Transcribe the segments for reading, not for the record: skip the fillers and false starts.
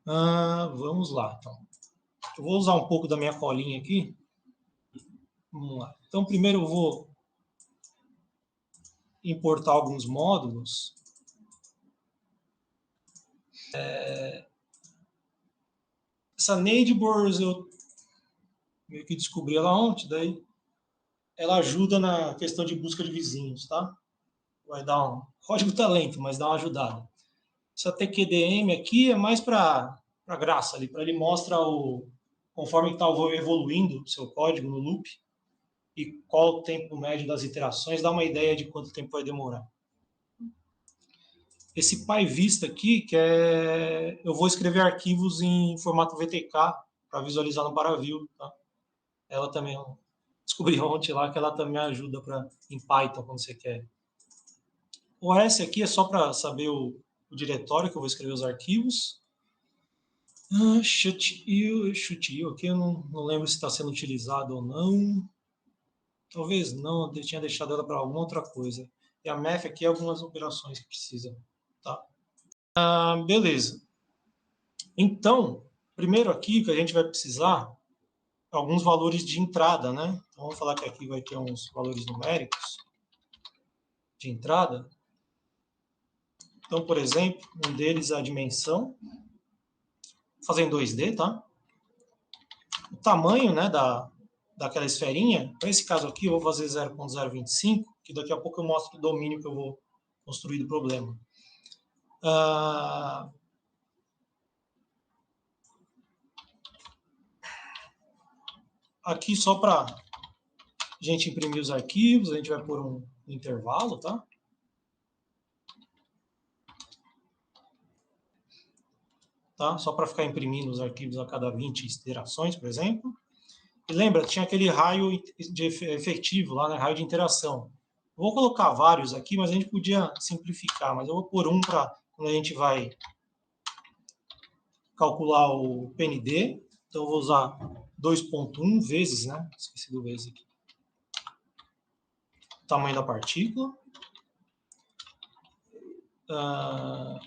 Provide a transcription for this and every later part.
Vamos lá, então. Eu vou usar um pouco da minha colinha aqui. Vamos lá. Então, primeiro eu vou importar alguns módulos. Essa Neighbors eu meio que descobri ela ontem, daí ela ajuda na questão de busca de vizinhos, tá? Vai dar um código tá lento, mas dá uma ajudada. Essa TQDM aqui é mais para graça ali, para ele mostrar conforme está evoluindo o seu código no loop e qual o tempo médio das iterações, dá uma ideia de quanto tempo vai demorar. Esse PyVista aqui, eu vou escrever arquivos em formato VTK para visualizar no Paraview, tá? Ela também, eu descobri ontem lá que ela também ajuda em Python quando você quer. O S aqui é só para saber o diretório que eu vou escrever os arquivos. Shutio aqui eu não lembro se está sendo utilizado ou não. Talvez não, eu tinha deixado ela para alguma outra coisa. E a math aqui é algumas operações que precisa. Tá? Beleza. Então, primeiro aqui que a gente vai precisar alguns valores de entrada, né? Então vamos falar que aqui vai ter uns valores numéricos de entrada. Então, por exemplo, um deles é a dimensão. Vou fazer em 2D, tá? O tamanho, né, daquela esferinha. Para esse caso aqui, eu vou fazer 0.025, que daqui a pouco eu mostro o domínio que eu vou construir do problema. Aqui só para a gente imprimir os arquivos, a gente vai pôr um intervalo, tá? Só para ficar imprimindo os arquivos a cada 20 iterações, por exemplo. E lembra, tinha aquele raio de efetivo lá, né? Raio de interação. Eu vou colocar vários aqui, mas a gente podia simplificar, mas eu vou pôr um para quando a gente vai calcular o PND. Então eu vou usar 2.1 vezes, né? Esqueci do vezes aqui. O tamanho da partícula. Para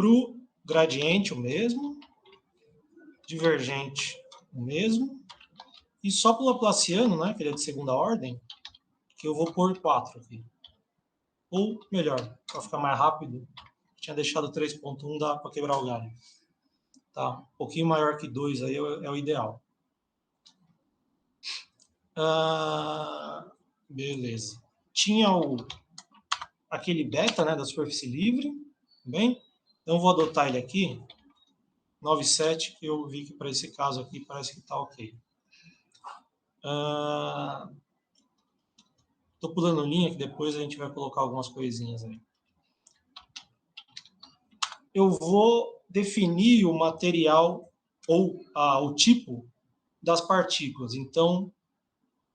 o gradiente, o mesmo. Divergente, o mesmo. E só para o Laplaciano, né, que ele é de segunda ordem, que eu vou pôr 4 aqui. Ou, melhor, para ficar mais rápido, tinha deixado 3.1, dá para quebrar o galho. Tá? Um pouquinho maior que 2 aí é o ideal. Beleza. Tinha aquele beta, né, da superfície livre. Bem? Então, vou adotar ele aqui. 9.7, que eu vi que para esse caso aqui parece que está ok. Estou pulando linha, que depois a gente vai colocar algumas coisinhas aí. Eu vou definir o material ou o tipo das partículas. Então,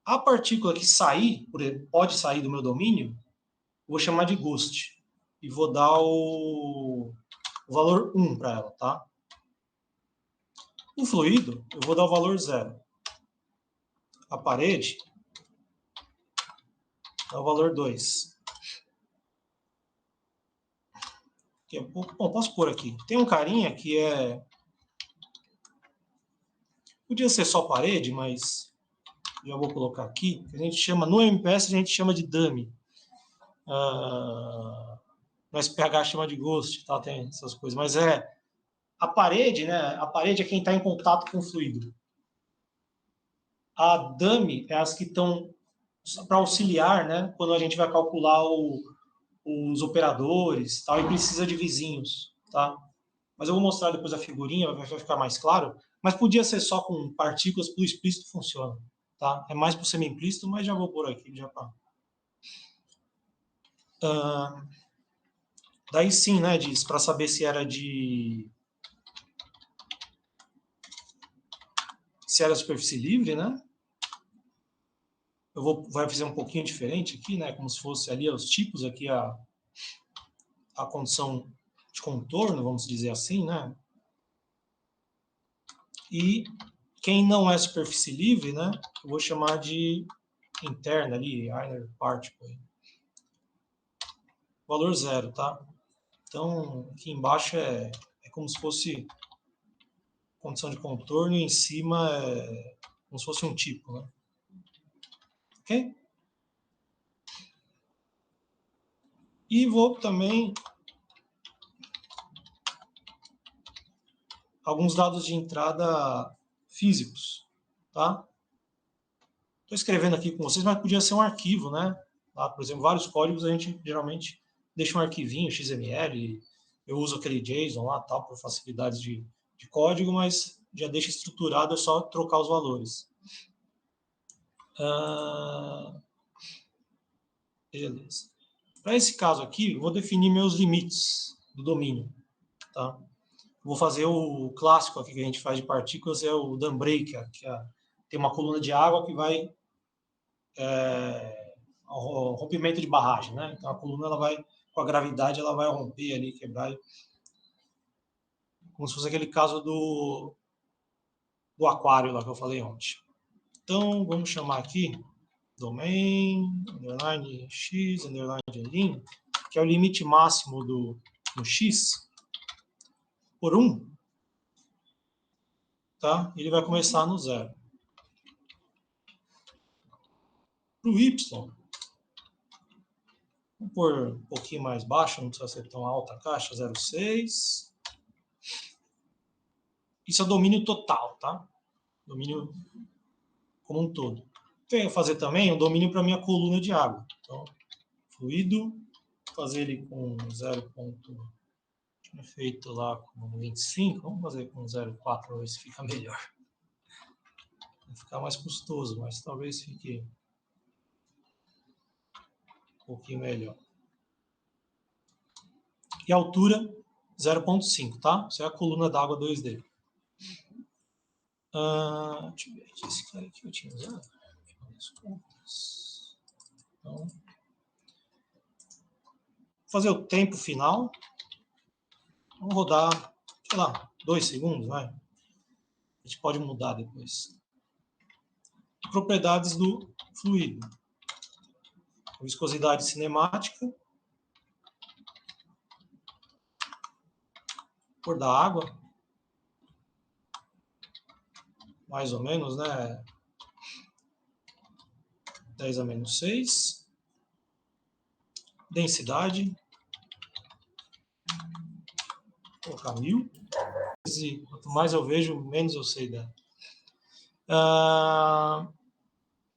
a partícula que sair, pode sair do meu domínio, vou chamar de ghost. E vou dar o valor 1 para ela, tá? O fluido, eu vou dar o valor 0. A parede, dá o valor 2. Bom, posso pôr aqui. Tem um carinha que podia ser só parede, mas já vou colocar aqui. A gente chama, no MPS a gente chama de dummy. No SPH chama de ghost, tá? Tem essas coisas. Mas a parede, né? A parede é quem está em contato com o fluido. A dummy é as que estão para auxiliar, né? Quando a gente vai calcular os operadores, tal, e precisa de vizinhos, tá? Mas eu vou mostrar depois a figurinha, vai ficar mais claro. Mas podia ser só com partículas, para o explícito funciona, tá? É mais para o semi-implícito, mas já vou pôr aqui, já para. Daí sim, né, diz, para saber se era superfície livre, né? Vai fazer um pouquinho diferente aqui, né? Como se fosse ali os tipos, aqui a condição de contorno, vamos dizer assim, né? E quem não é superfície livre, né? Eu vou chamar de interna ali, inner particle. Valor 0, tá? Então, aqui embaixo é como se fosse condição de contorno e em cima é como se fosse um tipo, né? Ok? E vou também alguns dados de entrada físicos, tá? Estou escrevendo aqui com vocês, mas podia ser um arquivo, né? Tá? Por exemplo, vários códigos a gente geralmente deixa um arquivinho XML, eu uso aquele JSON lá, tal, por facilidades de código, mas já deixa estruturado, é só trocar os valores. Beleza. Para esse caso aqui, eu vou definir meus limites do domínio, tá? Vou fazer o clássico aqui que a gente faz de partículas, é o dam breaker, que tem uma coluna de água que vai ao rompimento de barragem, né? Então a coluna ela vai com a gravidade ela vai romper ali, quebrar, como se fosse aquele caso do aquário lá que eu falei ontem. Então vamos chamar aqui domain underline x underline lim, que é o limite máximo do x por 1, tá? Ele vai começar no 0. Para o y, vamos pôr um pouquinho mais baixo, não precisa ser tão alta a caixa, 0,6. Isso é domínio total, tá? Domínio como um todo. Venho fazer também um domínio para minha coluna de água. Então, fluido, fazer ele com 0. Tinha feito lá com 25, vamos fazer com 0,4, ver se fica melhor. Vai ficar mais custoso, mas talvez fique um pouquinho melhor. E a altura, 0,5, tá? Isso é a coluna d'água 2D. Deixa eu ver aqui, esse cara aqui eu tinha usado. Então, fazer o tempo final. Vamos rodar, sei lá, 2 segundos, vai. A gente pode mudar depois. Propriedades do fluido. Viscosidade cinemática. Cor da água. Mais ou menos, né? 10 a menos 6. Densidade. Vou colocar 1000. Quanto mais eu vejo, menos eu sei dela.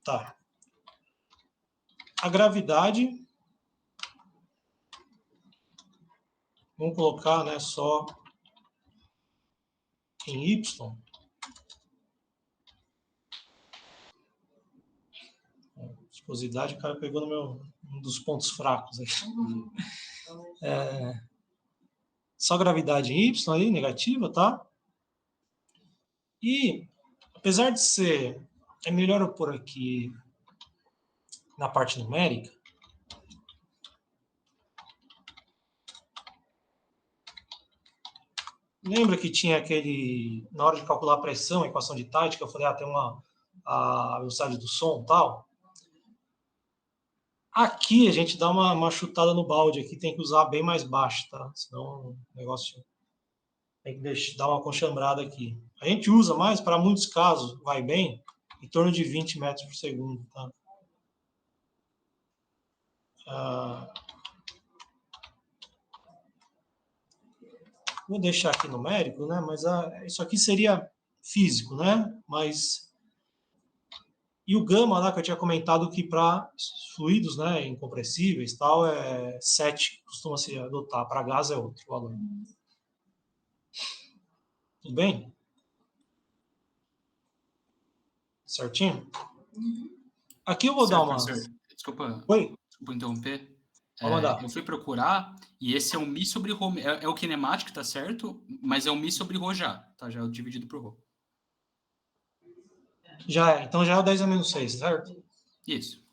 Tá. A gravidade. Vamos colocar, né, só em Y. Viscosidade, o cara pegou no um dos pontos fracos aí. Só gravidade em Y aí, negativa, tá? E, apesar de ser... É melhor eu pôr aqui na parte numérica. Lembra que tinha aquele... Na hora de calcular a pressão, a equação de Tite, eu falei, tem a velocidade do som e tal. Aqui a gente dá uma chutada no balde, aqui tem que usar bem mais baixo, tá? Senão o negócio tem que dar uma conchambrada aqui. A gente usa mais, para muitos casos, vai bem, em torno de 20 metros por segundo, tá? Vou deixar aqui numérico, né? Mas isso aqui seria físico, né? Mas... E o gama lá que eu tinha comentado que para fluidos, né, incompressíveis, tal, é 7, costuma se adotar. Para gás é outro valor. Tudo bem? Certinho? Aqui eu vou dar uma... Desculpa, Oi? Desculpa interromper. Pode mandar. Eu fui procurar e esse é um Mi sobre Rho. É o kinematic, tá certo? Mas é um Mi sobre Rho já, tá? Já é dividido por Rho. Já é. Então já é o 10 a menos 6, certo? Isso.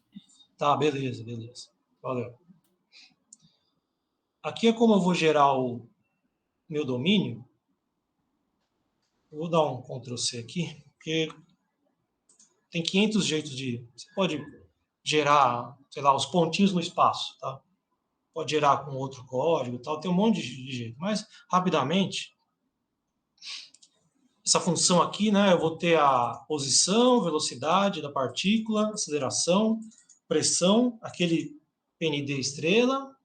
Tá, beleza. Valeu. Aqui é como eu vou gerar o meu domínio. Eu vou dar um Ctrl C aqui, porque tem 500 jeitos de... Você pode gerar, sei lá, os pontinhos no espaço, tá? Pode gerar com outro código e tal, tem um monte de jeito. Mas, rapidamente, essa função aqui, né, eu vou ter a posição, velocidade da partícula, aceleração, pressão, aquele PND estrela,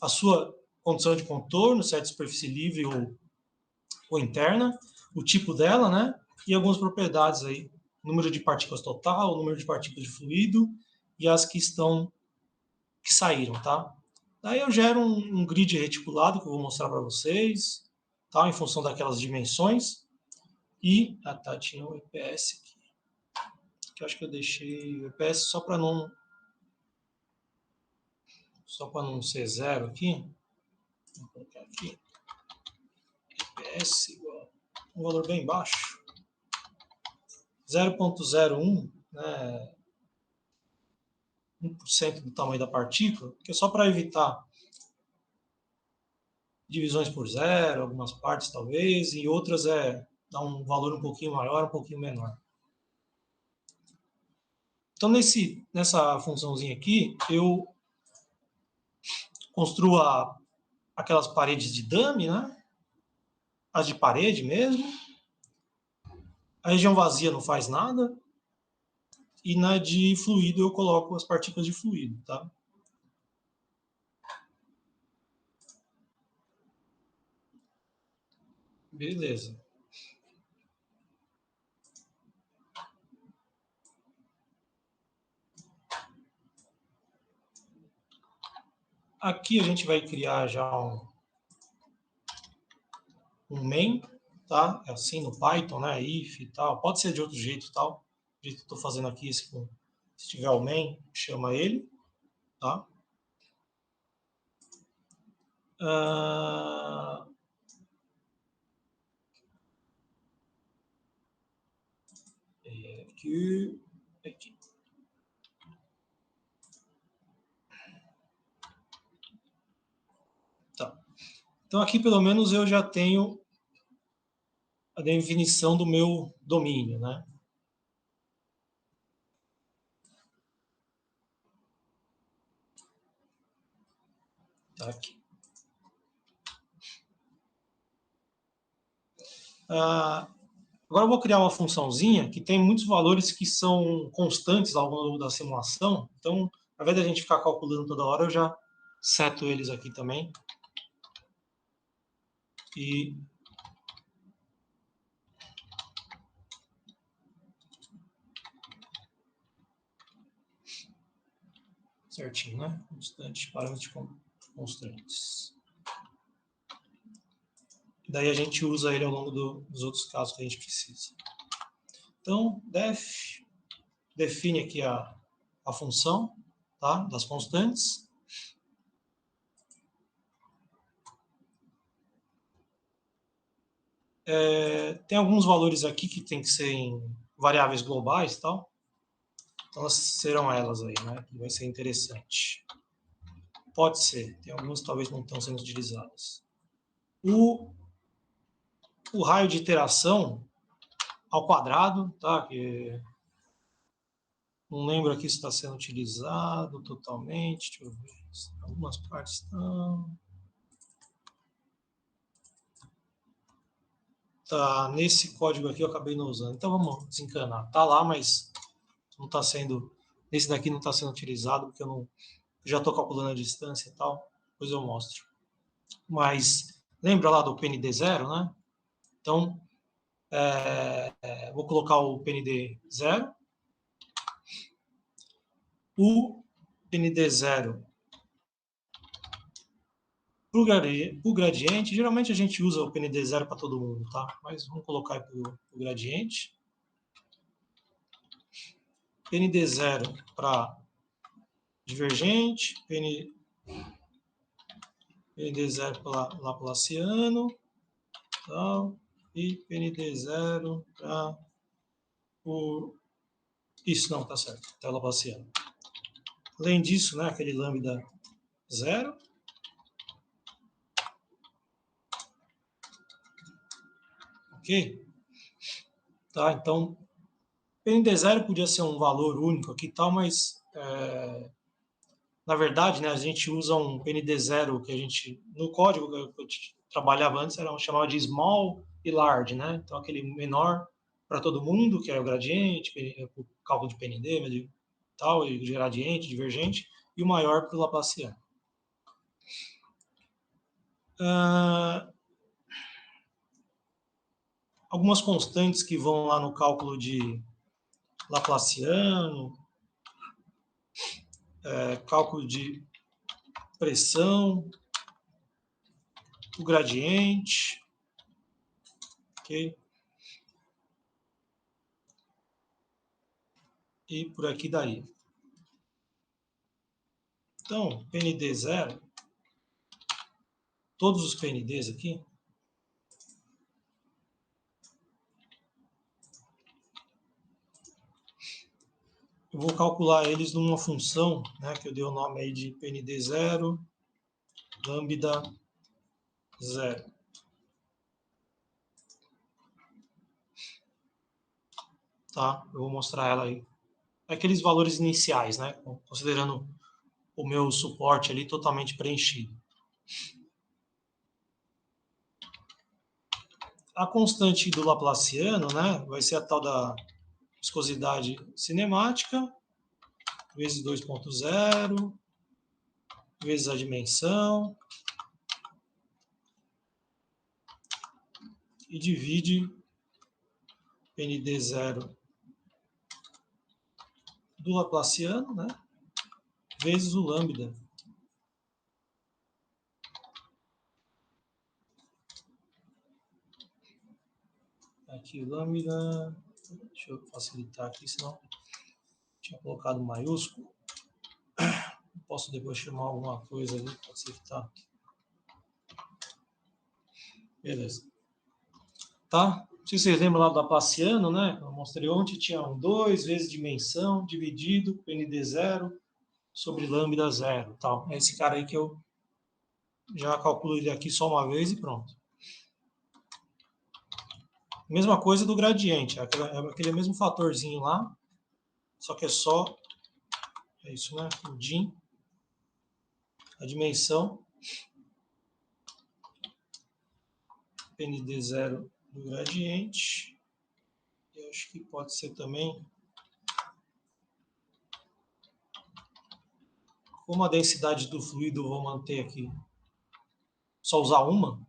a sua condição de contorno, se é de superfície livre ou interna, o tipo dela, né, e algumas propriedades aí, número de partículas total, número de partículas de fluido e as que saíram, tá? Daí eu gero um grid reticulado que eu vou mostrar para vocês, tá, em função daquelas dimensões. E, tinha o EPS aqui, que eu acho que eu deixei o EPS só para não ser zero aqui. Vou colocar aqui, EPS igual um valor bem baixo, 0,01, né, 1% do tamanho da partícula, que é só para evitar divisões por zero, algumas partes talvez, e outras dá um valor um pouquinho maior, um pouquinho menor. Então, nessa funçãozinha aqui, eu construo aquelas paredes de dummy, né? As de parede mesmo. A região vazia não faz nada. E na de fluido eu coloco as partículas de fluido, tá? Beleza. Aqui a gente vai criar já um main, tá? É assim no Python, né? If e tal. Pode ser de outro jeito, tal. Do jeito que eu estou fazendo aqui, se tiver o main, chama ele, tá? Aqui. Tá. Então aqui pelo menos eu já tenho a definição do meu domínio, né? Tá aqui. Agora eu vou criar uma funçãozinha que tem muitos valores que são constantes ao longo da simulação. Então, ao invés de a gente ficar calculando toda hora, eu já seto eles aqui também. E certinho, né? Constante, parâmetros constantes. Daí a gente usa ele ao longo dos outros casos que a gente precisa. Então, define aqui a função, tá? Das constantes. Tem alguns valores aqui que tem que ser em variáveis globais, tal. Então, serão elas aí, né? Que vai ser interessante. Pode ser. Tem algumas que talvez não estão sendo utilizadas. O raio de iteração ao quadrado, tá? Que não lembro aqui se está sendo utilizado totalmente. Deixa eu ver. Algumas partes estão. Tá, nesse código aqui eu acabei não usando. Então vamos desencanar. Tá lá, mas não está sendo. Esse daqui não está sendo utilizado, porque eu já estou calculando a distância e tal. Depois eu mostro. Mas lembra lá do PND 0, né? Então, vou colocar o PND 0. O PND 0 para o gradiente, geralmente a gente usa o PND 0 para todo mundo, tá? Mas vamos colocar para o gradiente. PND 0 para divergente, PND 0 para laplaciano, tal, e PND 0 para o... Isso, não, tá certo, tá laplaciano. Além disso, né, aquele lambda 0. Ok? Tá, então, PND 0 podia ser um valor único aqui e tal, mas na verdade, né, a gente usa um PND 0 que a gente, no código que eu trabalhava antes, chamava de small e large, né? Então, aquele menor para todo mundo, que é o gradiente, o cálculo de PND, tal, e gradiente, divergente, e o maior para o Laplaciano. Algumas constantes que vão lá no cálculo de Laplaciano, cálculo de pressão, o gradiente, ok? E por aqui daí. Então, PND zero, todos os PNDs aqui, eu vou calcular eles numa função, né, que eu dei o nome aí de PND zero, lambda zero. Tá? Eu vou mostrar ela aí. Aqueles valores iniciais, né? Considerando o meu suporte ali totalmente preenchido. A constante do Laplaciano, né, vai ser a tal da viscosidade cinemática, vezes 2.0, vezes a dimensão, e divide PND0 do Laplaciano, né, vezes o lambda. Aqui o lambda, deixa eu facilitar aqui, senão tinha colocado maiúsculo. Posso depois chamar alguma coisa ali, pode ser que tá. Beleza. Tá? Não sei se vocês lembram lá do Laplaciano, né? Eu mostrei ontem, tinha um 2 vezes dimensão dividido PND0 sobre lambda 0. Tal. É esse cara aí que eu já calculo ele aqui só uma vez e pronto. Mesma coisa do gradiente, é aquele mesmo fatorzinho lá, só que é só, é isso, né? O din, a dimensão, PND0 do gradiente, eu acho que pode ser também, como a densidade do fluido eu vou manter aqui, só usar uma,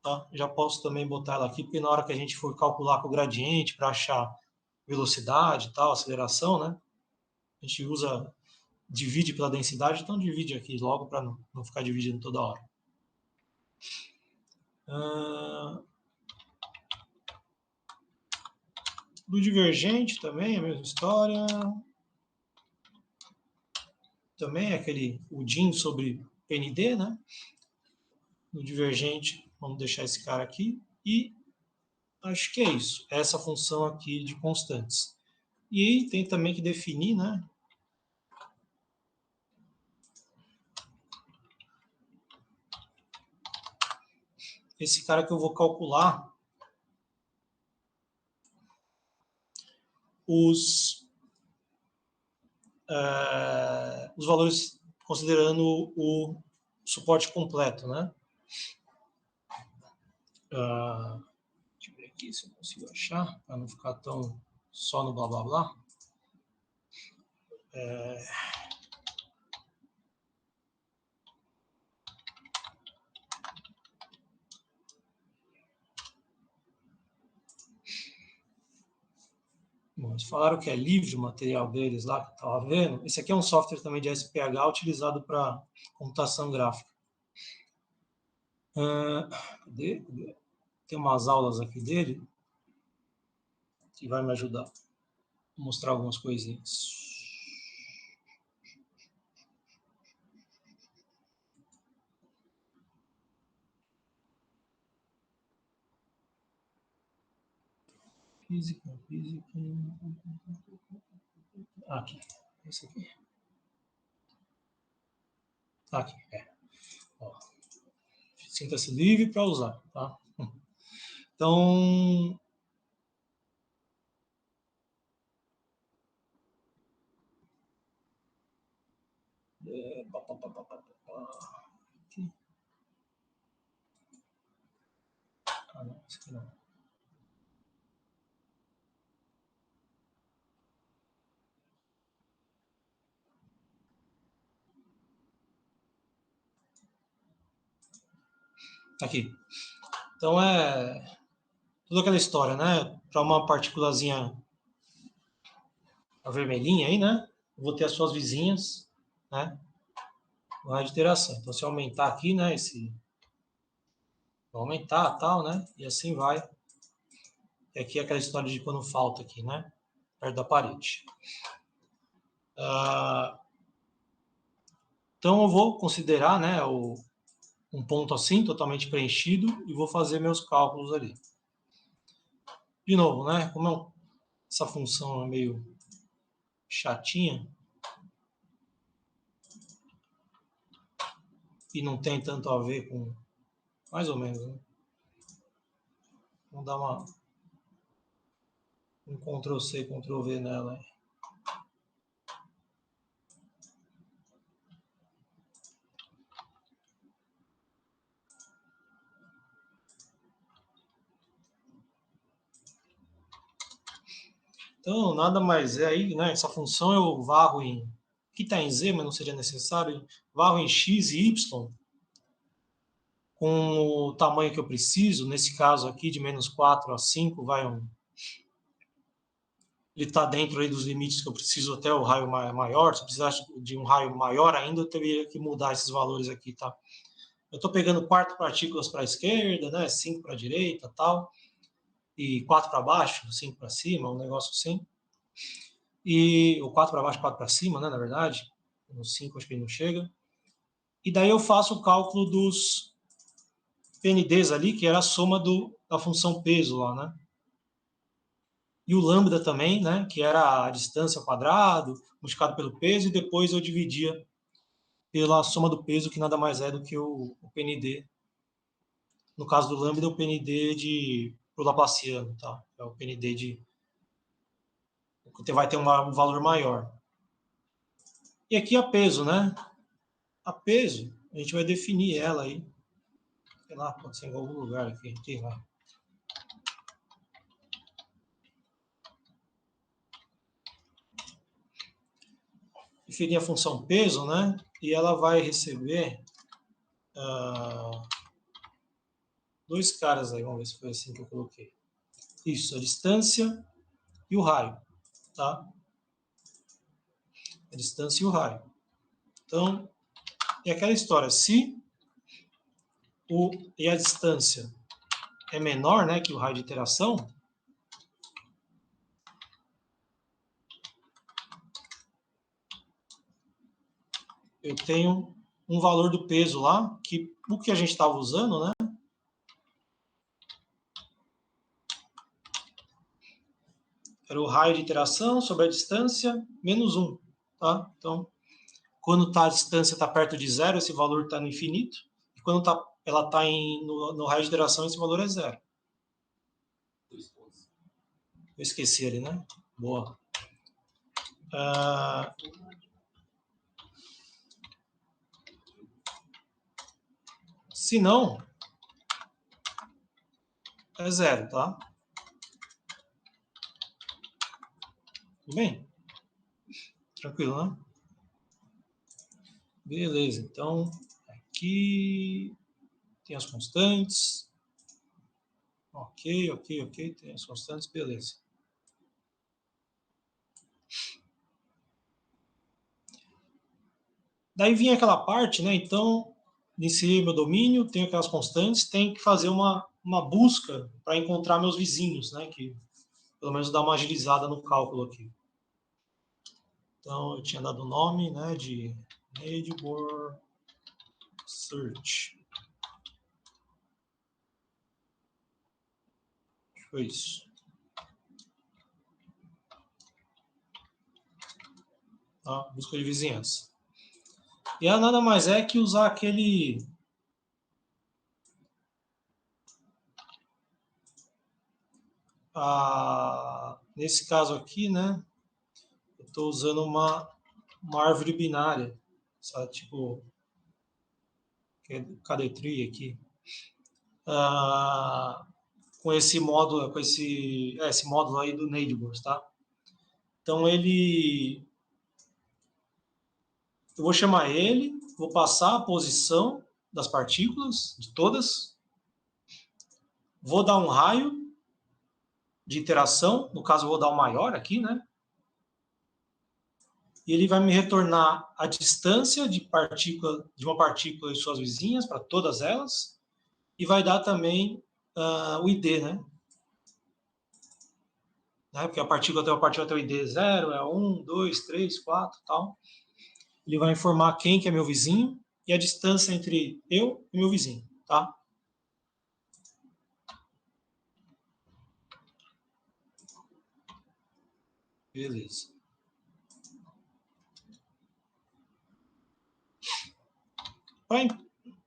tá? Já posso também botar ela aqui, porque na hora que a gente for calcular com o gradiente para achar velocidade e tal, aceleração, né? A gente usa, divide pela densidade, então divide aqui logo para não ficar dividindo toda hora. Do divergente também, a mesma história. Também é aquele, o din sobre PND, né? No divergente, vamos deixar esse cara aqui. E acho que é isso. Essa função aqui de constantes. E tem também que definir, né? Esse cara que eu vou calcular os valores considerando o suporte completo, né? Deixa eu ver aqui se eu consigo achar, para não ficar tão só no blá blá blá. Bom, eles falaram que é livre o material deles lá, que eu estava vendo. Esse aqui é um software também de SPH utilizado para computação gráfica. Cadê? Tem umas aulas aqui dele que vai me ajudar a mostrar algumas coisinhas. Física. Aqui. Esse aqui. Aqui, Ó. Sinta-se livre para usar, tá? Então, Não. Aqui. Então é toda aquela história, né? Para uma partículazinha vermelhinha aí, né? Vou ter as suas vizinhas, né? No raio de interação. Então, se eu aumentar aqui, né? Vou aumentar, tal, né? E assim vai. E aqui é aquela história de quando falta aqui, né? Perto da parede. Então, eu vou considerar, né? Um ponto assim, totalmente preenchido, e vou fazer meus cálculos ali. De novo, né? Como essa função é meio chatinha e não tem tanto a ver com, mais ou menos, né? Vamos dar um Ctrl+C, Ctrl+V nela. Então, nada mais é aí, né? Essa função eu varro em... Aqui está em Z, mas não seria necessário. Varro em X e Y com o tamanho que eu preciso. Nesse caso aqui, de -4 a 5, vai um... Ele está dentro aí dos limites que eu preciso até o raio maior. Se eu precisasse de um raio maior ainda, eu teria que mudar esses valores aqui, tá? Eu estou pegando 4 partículas para a esquerda, né? 5 para a direita, tal. E 4 para baixo, 5 para cima, um negócio assim. E o 4 para baixo, 4 para cima, né, na verdade. No 5 acho que ele não chega. E daí eu faço o cálculo dos PNDs ali, que era a soma da função peso lá, né? E o lambda também, né, que era a distância ao quadrado, multiplicado pelo peso, e depois eu dividia pela soma do peso, que nada mais é do que o PND. No caso do lambda, o PND pro Laplaciano, tá? É o PND que vai ter um valor maior. E aqui a peso, né? A peso, a gente vai definir ela aí. Sei lá, pode ser em algum lugar aqui. Sei lá. Definir a função peso, né? E ela vai receber dois caras aí. Vamos ver se foi assim que eu coloquei. Isso, a distância e o raio, tá? A distância e o raio. Então, é aquela história. Se a distância é menor, né, que o raio de interação, eu tenho um valor do peso lá, que o que a gente estava usando, né? Era o raio de interação sobre a distância menos 1, tá? Então, quando a distância está perto de zero, esse valor está no infinito. E quando ela está no raio de interação, esse valor é zero. Eu esqueci ali, né? Boa. Se não, é zero, tá? Tudo bem? Tranquilo, né? Beleza, então aqui tem as constantes. Ok, tem as constantes, beleza. Daí vinha aquela parte, né? Então, iniciei meu domínio, tenho aquelas constantes, tenho que fazer uma busca para encontrar meus vizinhos, né? Que pelo menos dá uma agilizada no cálculo aqui. Então, eu tinha dado o nome, né, de neighbor search. Foi isso. Tá? Busca de vizinhança. E ela nada mais é que usar aquele... nesse caso aqui, né, eu estou usando uma árvore binária, sabe? Tipo, cadê tree aqui? com esse módulo, esse módulo aí do Neidbours, tá? Então eu vou chamar ele, vou passar a posição das partículas, de todas, vou dar um raio de interação, no caso eu vou dar o maior aqui, né? E ele vai me retornar a distância de uma partícula e suas vizinhas, para todas elas, e vai dar também o ID, né? Porque a partícula tem o ID 0, é 1, 2, 3, 4 e tal. Ele vai informar quem que é meu vizinho e a distância entre eu e meu vizinho, tá? Beleza.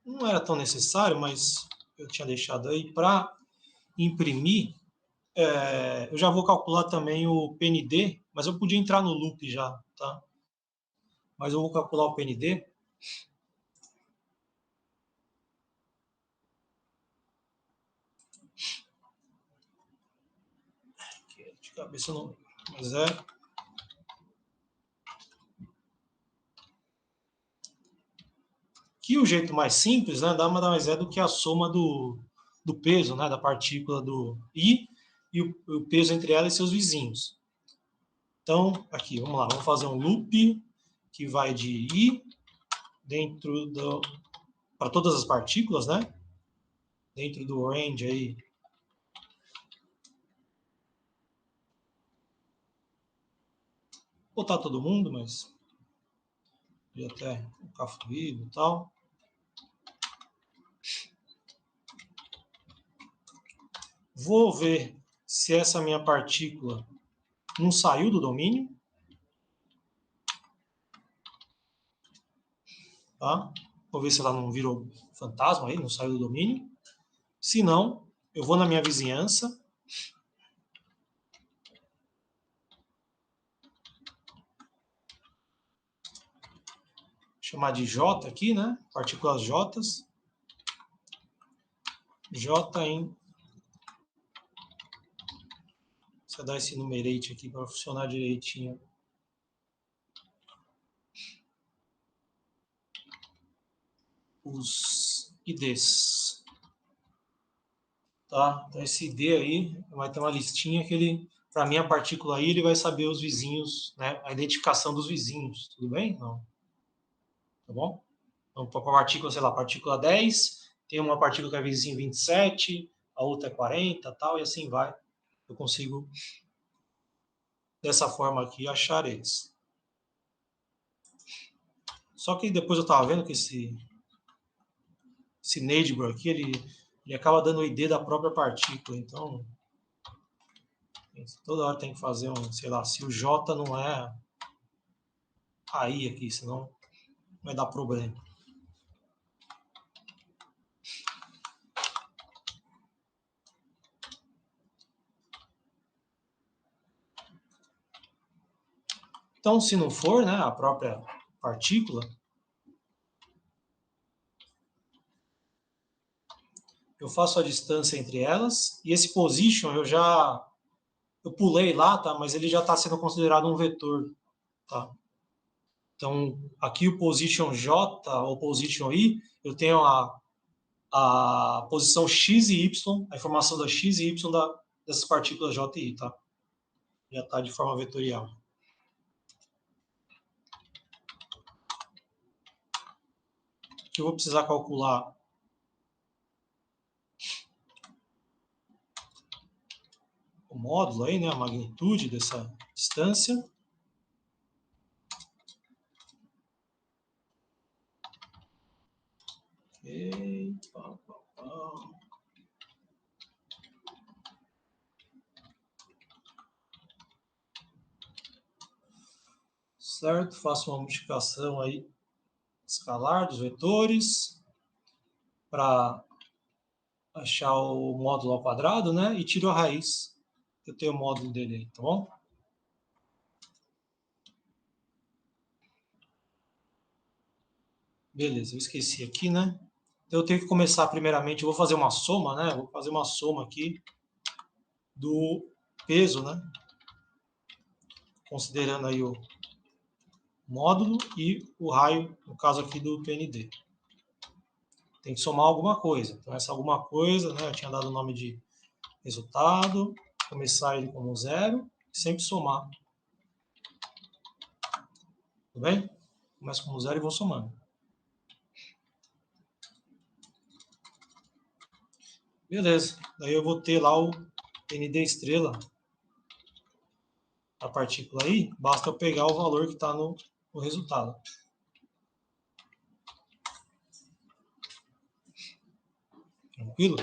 Não era tão necessário, mas eu tinha deixado aí para imprimir. Eu já vou calcular também o PND, mas eu podia entrar no loop já, tá? Mas eu vou calcular o PND. De cabeça não, mas que o jeito mais simples, né, nada mais é do que a soma do peso, né, da partícula do I e o peso entre ela e seus vizinhos. Então, aqui, vamos lá, vamos fazer um loop que vai de I dentro para todas as partículas, né? Dentro do range aí. Vou botar todo mundo, mas podia até ficar fluido e tal. Vou ver se essa minha partícula não saiu do domínio. Tá? Vou ver se ela não virou fantasma aí, não saiu do domínio. Se não, eu vou na minha vizinhança. Chamar de J aqui, né? Partículas J. J em... Você dá esse numerate aqui para funcionar direitinho. Os IDs. Tá? Então esse ID aí vai ter uma listinha que ele, para a minha partícula aí, ele vai saber os vizinhos, né? A identificação dos vizinhos. Tudo bem? Não. Tá bom? Então, para a partícula, sei lá, partícula 10, tem uma partícula que é vizinho 27, a outra é 40, tal, e assim vai. Eu consigo, dessa forma aqui, achar eles. Só que depois eu estava vendo que esse Neidbour aqui, ele acaba dando o ID da própria partícula, então toda hora tem que fazer sei lá, se o J não é aí aqui, senão vai dar problema. Então, se não for, né, a própria partícula, eu faço a distância entre elas, e esse position eu pulei lá, tá? Mas ele já está sendo considerado um vetor, tá? Então, aqui o position J ou position I, eu tenho a posição X e Y, a informação da X e Y dessas partículas J e I, tá? Já está de forma vetorial. Aqui eu vou precisar calcular o módulo aí, né? A magnitude dessa distância. Ok. Certo? Faço uma multiplicação aí escalar dos vetores para achar o módulo ao quadrado, né? E tiro a raiz. Eu tenho o módulo dele aí, tá bom? Beleza, eu esqueci aqui, né? Eu tenho que começar primeiramente, eu vou fazer uma soma, né? Vou fazer uma soma aqui do peso, né? Considerando aí o módulo e o raio, no caso aqui do PND. Tem que somar alguma coisa. Então, essa alguma coisa, né? Eu tinha dado o nome de resultado, começar ele como 0, sempre somar. Tudo bem? Começo como 0 e vou somando. Beleza. Daí eu vou ter lá o ND estrela, a partícula aí, basta eu pegar o valor que está no resultado. Tranquilo?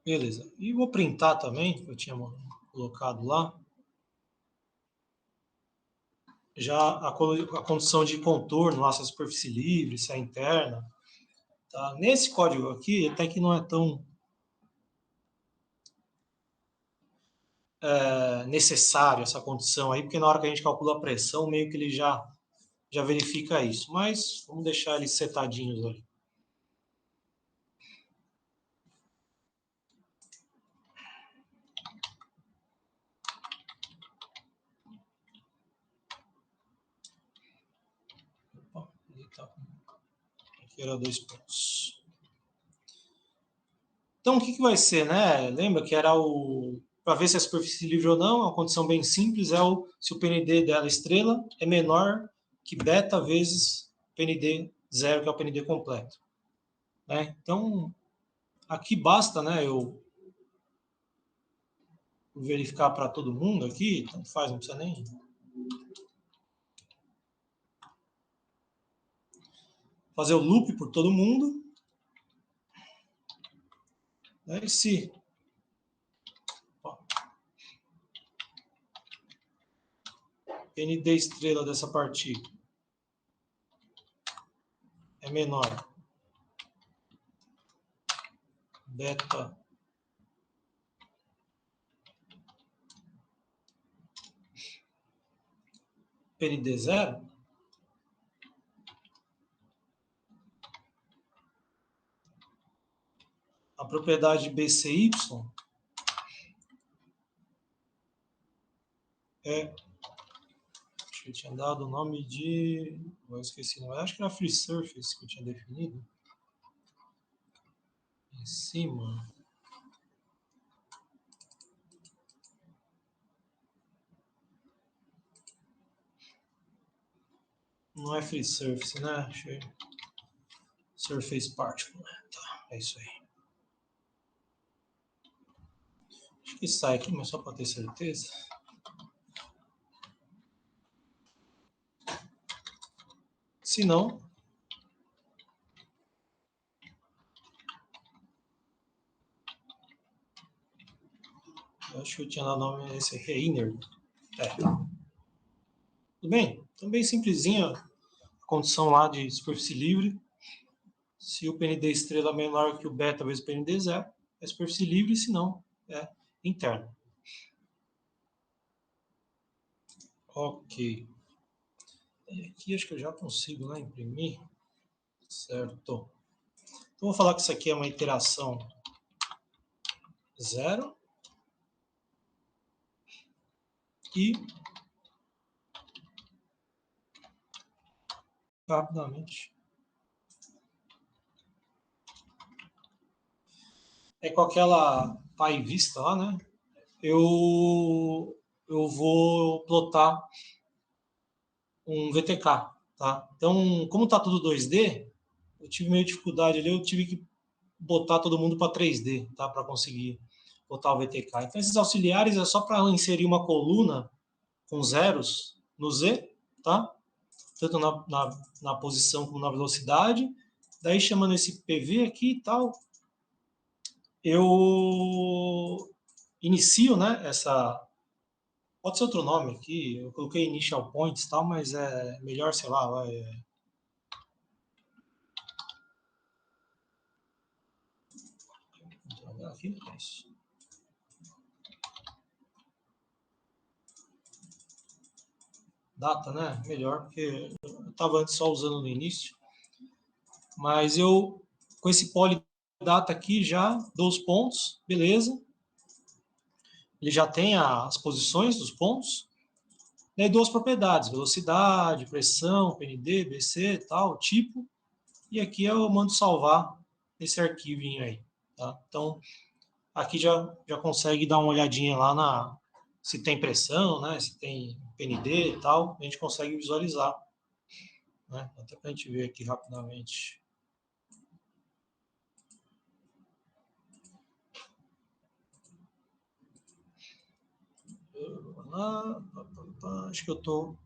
Beleza. E vou printar também, que eu tinha colocado lá. Já a condição de contorno, lá, se a superfície livre, se é interna. Tá? Nesse código aqui, até que não é tão necessário essa condição aí, porque na hora que a gente calcula a pressão, meio que ele já verifica isso. Mas vamos deixar eles setadinhos ali. Opa, aqui era 2 pontos. Então, o que vai ser, né? Lembra que era para ver se é superfície livre ou não, a condição bem simples é se o PND dela estrela é menor que beta vezes PND zero, que é o PND completo. Né? Então, aqui basta, né, eu verificar para todo mundo aqui, tanto faz, não precisa nem... Fazer o loop por todo mundo. Né? Se PND estrela dessa partícula é menor beta PND zero, a propriedade BCY é... Eu tinha dado o nome de... Eu esqueci, não, acho que era free surface que eu tinha definido. Em cima. Não é free surface, né? Surface particle. Tá, é isso aí. Acho que sai aqui, mas só para ter certeza. Se não... Eu acho que eu tinha dado o nome, esse aqui é inner. Tudo bem? Então, bem simplesinha a condição lá de superfície livre. Se o PND estrela é menor que o beta vezes o PND zero, é superfície livre, se não, é interno. Ok. E aqui acho que eu já consigo, né, imprimir. Certo. Então, vou falar que isso aqui é uma iteração 0. E rapidamente com aquela pai vista lá, né? Eu vou plotar um VTK, tá? Então, como tá tudo 2D, eu tive meio dificuldade ali, eu tive que botar todo mundo para 3D, tá? Para conseguir botar o VTK. Então, esses auxiliares é só para inserir uma coluna com zeros no Z, tá? Tanto na posição como na velocidade. Daí, chamando esse PV aqui e tal, eu inicio, né, essa... Pode ser outro nome aqui, eu coloquei initial points e tal, mas é melhor, sei lá, aqui, é isso. data, né? Melhor, porque eu estava antes só usando no início. Mas eu, com esse polydata aqui, já dou os pontos, beleza. Ele já tem as posições dos pontos. Daí dou as propriedades, velocidade, pressão, PND, BC, tal, tipo. E aqui eu mando salvar esse arquivinho aí. Tá? Então, aqui já consegue dar uma olhadinha lá se tem pressão, né? Se tem PND e tal. A gente consegue visualizar. Né? Até para a gente ver aqui rapidamente. Acho que eu estou.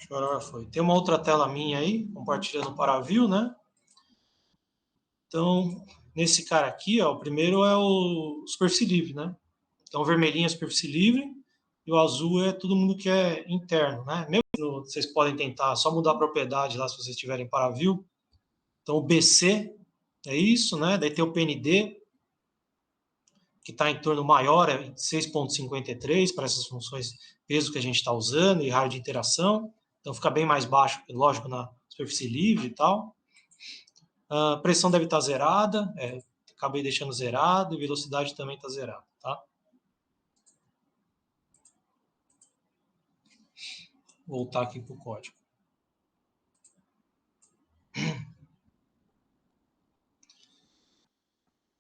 Agora foi. Tem uma outra tela minha aí, compartilhando para view, né? Então, nesse cara aqui, ó, o primeiro é o superfície livre, né? Então, o vermelhinho é superfície livre e o azul é todo mundo que é interno, né? Mesmo vocês podem tentar só mudar a propriedade lá se vocês tiverem para view. Então, o BC é isso, né? Daí tem o PND, que está em torno maior, é 6,53 para essas funções peso que a gente está usando e raio de interação. Então fica bem mais baixo, lógico, na superfície livre e tal. A pressão deve estar zerada, acabei deixando zerado, e velocidade também está zerada. Tá? Voltar aqui para o código.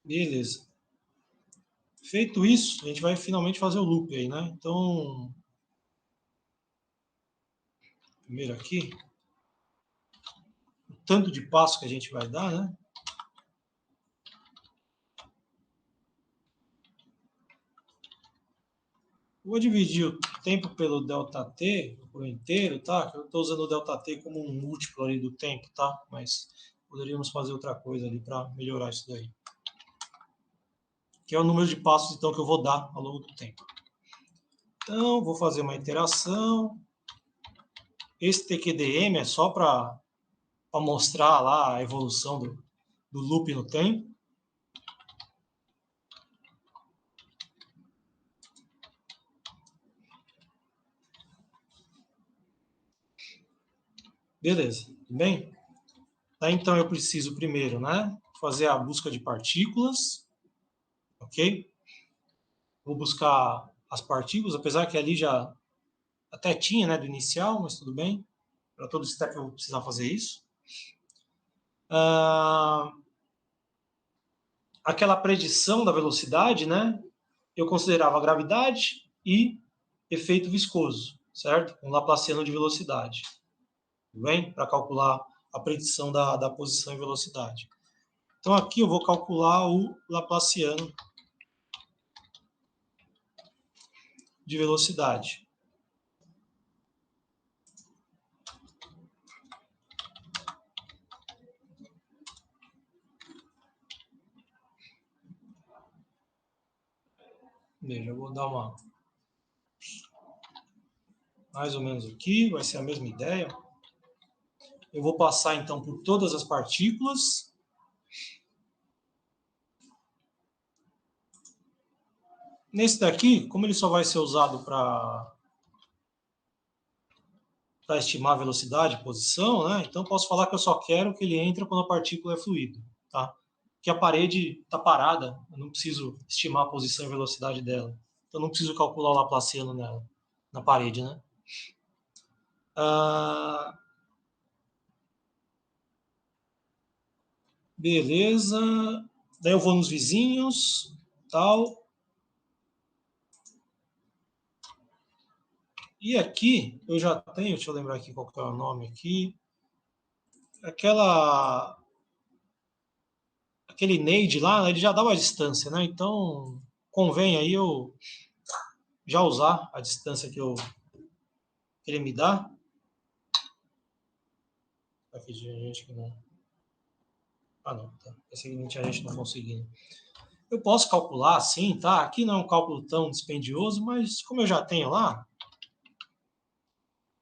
Beleza. Feito isso, a gente vai finalmente fazer o loop aí, né? Então, primeiro aqui, o tanto de passo que a gente vai dar, né? Vou dividir o tempo pelo ΔT, por inteiro, tá? Eu estou usando o ΔT como um múltiplo ali do tempo, tá? Mas poderíamos fazer outra coisa ali para melhorar isso daí. Que é o número de passos, então, que eu vou dar ao longo do tempo. Então, vou fazer uma iteração. Esse TQDM é só para mostrar lá a evolução do loop no tempo. Beleza, tudo bem? Tá, então eu preciso primeiro, né, fazer a busca de partículas, ok? Vou buscar as partículas, apesar que ali já até tinha, né, do inicial, mas tudo bem. Para todo step eu vou precisar fazer isso. Aquela predição da velocidade, né, eu considerava a gravidade e efeito viscoso, certo? Um laplaciano de velocidade. Tudo bem? Para calcular a predição da posição e velocidade. Então aqui eu vou calcular o laplaciano de velocidade. Veja, eu vou dar uma mais ou menos aqui, vai ser a mesma ideia. Eu vou passar então por todas as partículas. Nesse daqui, como ele só vai ser usado para estimar a velocidade, posição, né? Então posso falar que eu só quero que ele entre quando a partícula é fluido, tá? Que a parede está parada, eu não preciso estimar a posição e velocidade dela. Então não preciso calcular o laplaciano nela, na parede, né? Beleza. Daí eu vou nos vizinhos, tal. E aqui eu já tenho, deixa eu lembrar aqui qual que é o nome aqui. Aquele nade lá, ele já dá uma distância, né? Então convém aí eu já usar a distância que ele me dá. Aqui de gente que não. Ah, não, tá. É o seguinte, a gente não conseguindo. Eu posso calcular, sim, tá? Aqui não é um cálculo tão dispendioso, mas como eu já tenho lá,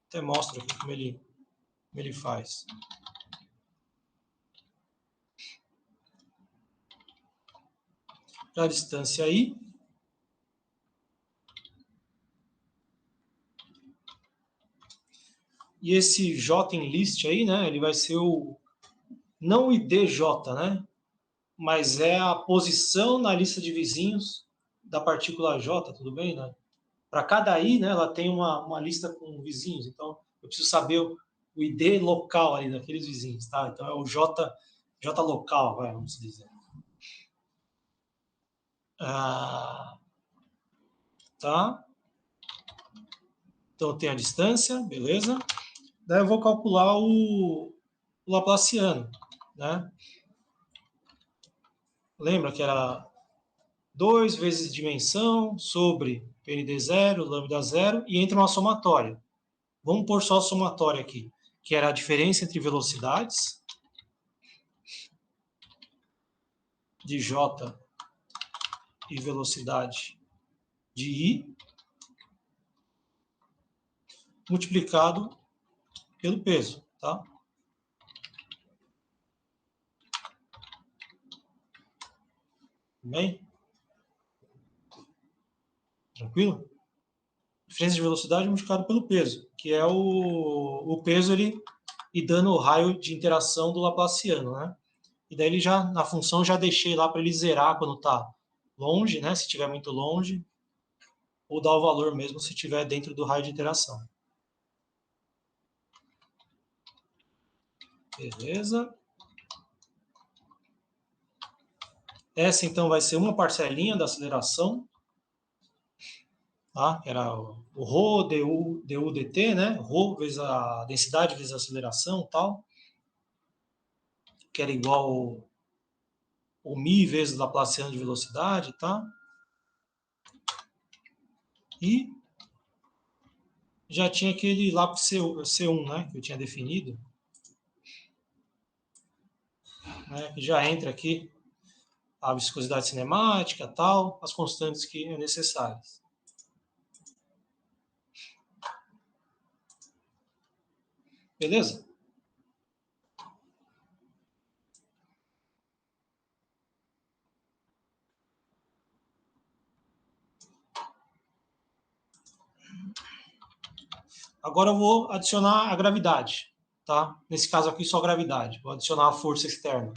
até mostro aqui como ele faz. A distância aí. E esse J em list aí, né, ele vai ser não o IDJ, né, mas é a posição na lista de vizinhos da partícula J, tudo bem, né? Para cada I, né, ela tem uma lista com vizinhos, então eu preciso saber o ID local ali daqueles vizinhos, tá? Então é o J local, vamos dizer. Tá? Então tem a distância, beleza? Daí eu vou calcular o Laplaciano, né? Lembra que era 2 vezes dimensão sobre PND zero, lambda zero, e entra uma somatória. Vamos pôr só a somatória aqui, que era a diferença entre velocidades de J e velocidade de I, multiplicado pelo peso, tá? Bem? Tranquilo? Diferença de velocidade multiplicado pelo peso, que é o peso ele e dando o raio de interação do Laplaciano, né? E daí ele já, na função, já deixei lá para ele zerar quando está longe, né? Se estiver muito longe, ou dar o valor mesmo se estiver dentro do raio de interação. Beleza. Essa, então, vai ser uma parcelinha da aceleração, tá? Era o ρ, du, dt, né? Ρ vezes a densidade vezes a aceleração, tal, que era igual o mi vezes o Laplaciano de velocidade, tá? E já tinha aquele lá C1, né, que eu tinha definido, né, que já entra aqui a viscosidade cinemática, tal, as constantes que é necessárias. Beleza? Agora eu vou adicionar a gravidade, tá? Nesse caso aqui, só gravidade. Vou adicionar a força externa.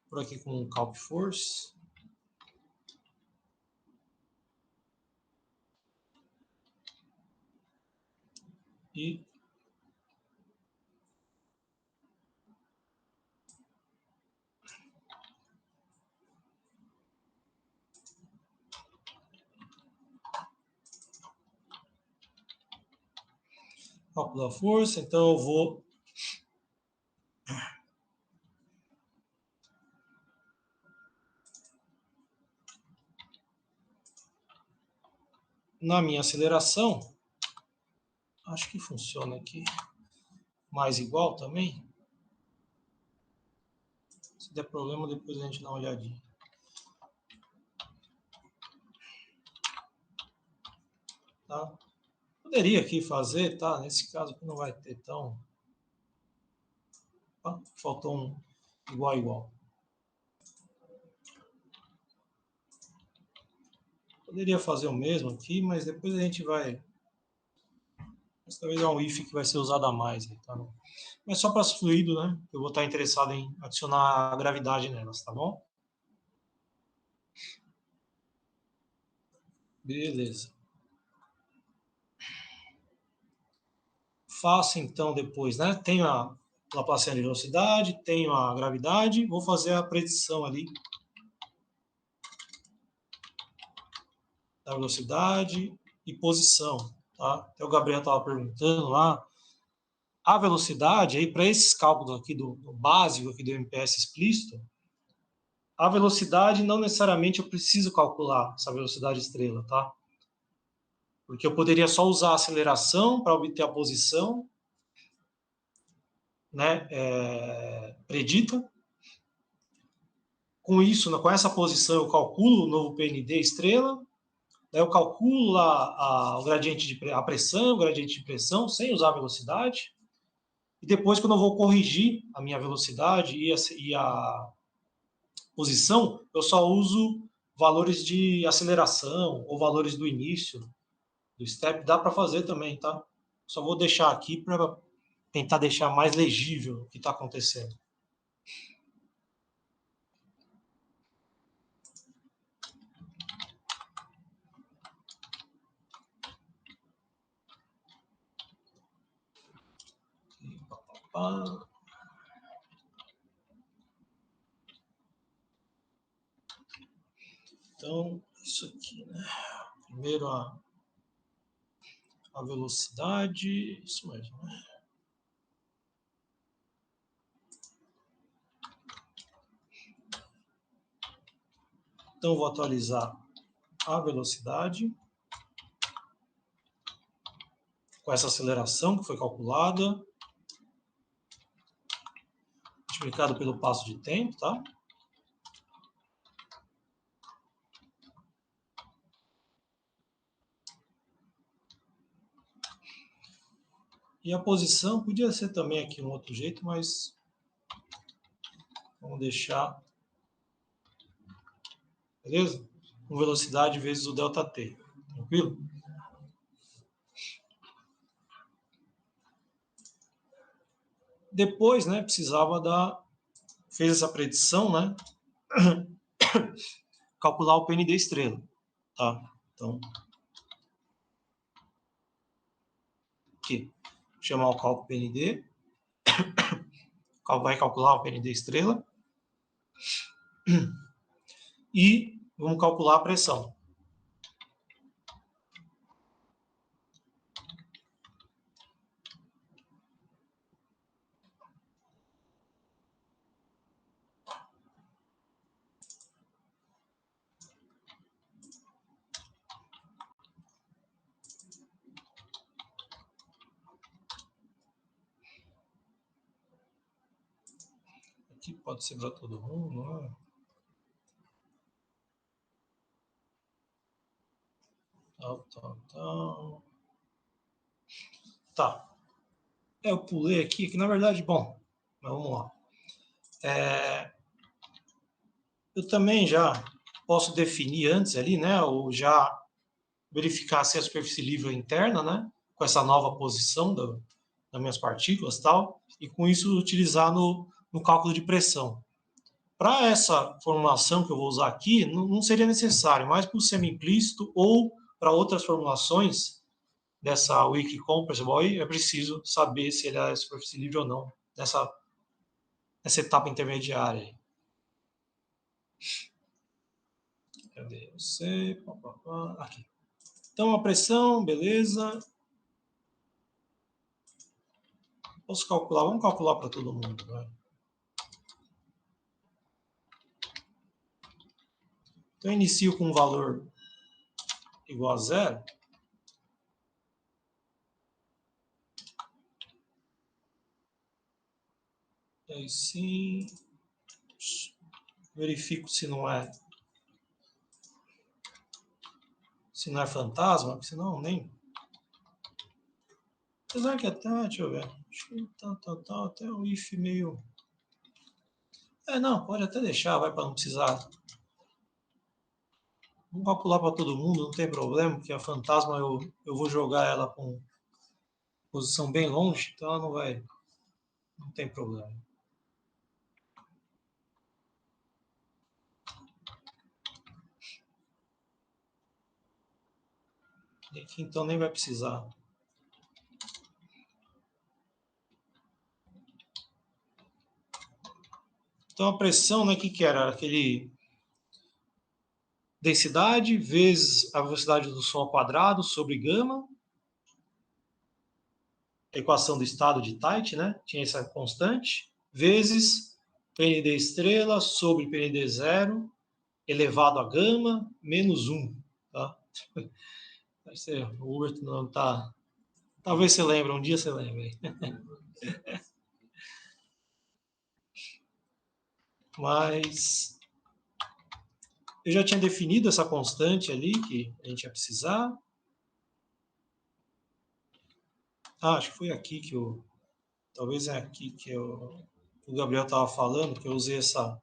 Por aqui com o calc force. E cálculo da força, então eu vou na minha aceleração, acho que funciona aqui, mais igual também. Se der problema, depois a gente dá uma olhadinha. Tá? Poderia aqui fazer, tá? Nesse caso aqui não vai ter tão... Ah, faltou um igual. Poderia fazer o mesmo aqui, mas depois a gente vai... Mas talvez é um if que vai ser usado a mais. Tá? Mas só para as fluido, né? Eu vou estar interessado em adicionar a gravidade nelas, tá bom? Beleza. Faço então depois, né? Tenho a Laplaciana de velocidade, tenho a gravidade, vou fazer a predição ali da velocidade e posição, tá? Até o Gabriel estava perguntando lá, a velocidade aí para esses cálculos aqui do básico aqui do MPS explícito, a velocidade não necessariamente eu preciso calcular essa velocidade estrela, tá? Porque eu poderia só usar a aceleração para obter a posição, né, predita. Com isso, com essa posição, eu calculo o novo PND estrela, daí eu calculo o gradiente a pressão, o gradiente de pressão, sem usar a velocidade, e depois, quando eu vou corrigir a minha velocidade e a posição, eu só uso valores de aceleração ou valores do início do step, dá para fazer também, tá? Só vou deixar aqui para tentar deixar mais legível o que está acontecendo. Então, isso aqui, né? Primeiro a velocidade, isso mesmo, né? Então, vou atualizar a velocidade com essa aceleração que foi calculada, multiplicado pelo passo de tempo, tá? E a posição podia ser também aqui um outro jeito, mas vamos deixar, beleza? Com velocidade vezes o ΔT, tranquilo? Depois, né, fez essa predição, né, calcular o PND estrela, tá? Então, aqui, chamar o cálculo PND, vai calcular o PND estrela, e vamos calcular a pressão. Aqui pode ser para todo mundo, né? Tá. Eu pulei aqui, que na verdade, bom, mas vamos lá. Eu também já posso definir antes ali, né, ou já verificar se a superfície livre é interna, né, com essa nova posição das minhas partículas e tal, e com isso utilizar no cálculo de pressão. Para essa formulação que eu vou usar aqui, não seria necessário, mas para o semi-implícito ou para outras formulações dessa Wiki Compressible, é preciso saber se ele é superfície livre ou não, nessa etapa intermediária. Cadê você? Aqui. Então, a pressão, beleza. Posso calcular? Vamos calcular para todo mundo. Vai. Então, eu inicio com um valor igual a 0. E aí sim, verifico se não é fantasma, porque senão nem... Apesar que até, deixa eu ver, acho que até o if meio... Não, pode até deixar, vai, para não precisar... Vamos calcular para todo mundo, não tem problema, porque a fantasma eu vou jogar ela com posição bem longe, então ela não tem problema. E aqui então nem vai precisar. Então a pressão, né, que era? Aquele densidade vezes a velocidade do som ao quadrado sobre gama. A equação do estado de Tait, né? Tinha essa constante. Vezes PND estrela sobre PND zero elevado a gama menos 1. Tá? O Hubert não tá... Talvez você lembre, um dia você lembre. Mas eu já tinha definido essa constante ali que a gente ia precisar. Acho que foi aqui que eu... Talvez é aqui que o Gabriel estava falando, que eu usei essa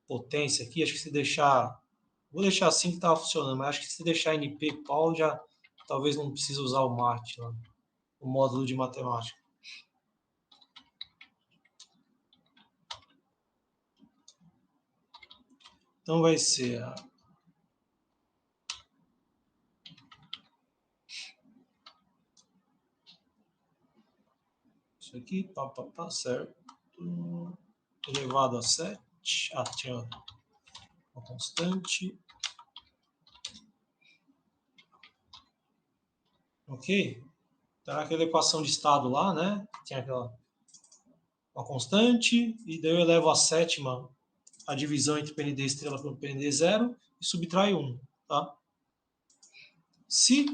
potência aqui. Acho que se deixar... Vou deixar assim que estava funcionando, mas acho que se deixar NP Paul já talvez não precise usar o MAT, né? O módulo de matemática. Então vai ser isso aqui, certo? Elevado a 7. Tinha uma constante. Ok? Então, aquela equação de estado lá, né? Tinha uma constante, e daí eu elevo a sétima a divisão entre PND estrela por PND zero e subtrai 1. Tá? Se,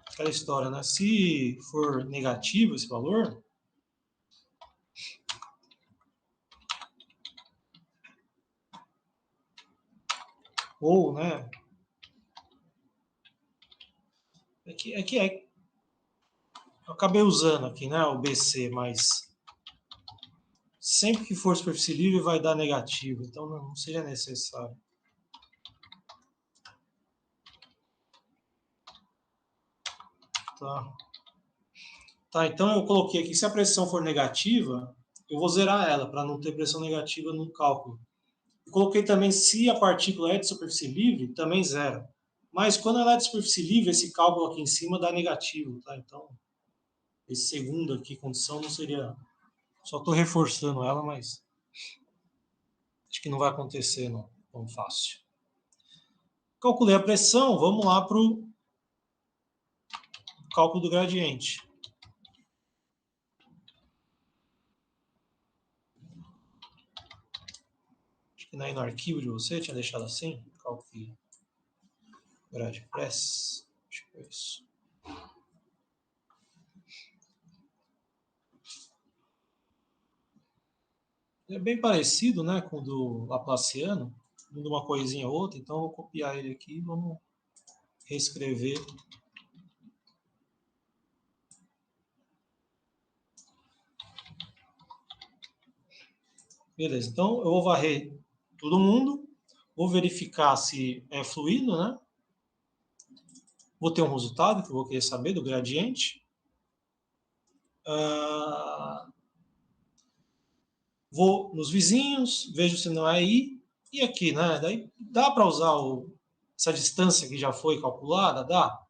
aquela história, né? Se for negativo esse valor, ou, né? Eu acabei usando aqui, né? O BC, mas sempre que for superfície livre vai dar negativo, então não seria necessário. Tá, então eu coloquei aqui, se a pressão for negativa, eu vou zerar ela, para não ter pressão negativa no cálculo. Eu coloquei também, se a partícula é de superfície livre, também zero. Mas quando ela é de superfície livre, esse cálculo aqui em cima dá negativo, tá? Então, esse segundo aqui, condição, não seria... Só estou reforçando ela, mas acho que não vai acontecer não, tão fácil. Calculei a pressão, vamos lá para o cálculo do gradiente. Acho que aí no arquivo de você tinha deixado assim, cálculo grade press, acho que foi isso. É bem parecido, né, com o do Laplaciano, muda uma coisinha ou outra, então eu vou copiar ele aqui e vamos reescrever. Beleza, então eu vou varrer todo mundo, vou verificar se é fluido, né? Vou ter um resultado que eu vou querer saber do gradiente. Vou nos vizinhos, vejo se não é I, e aqui, né? Daí dá para usar essa distância que já foi calculada, dá,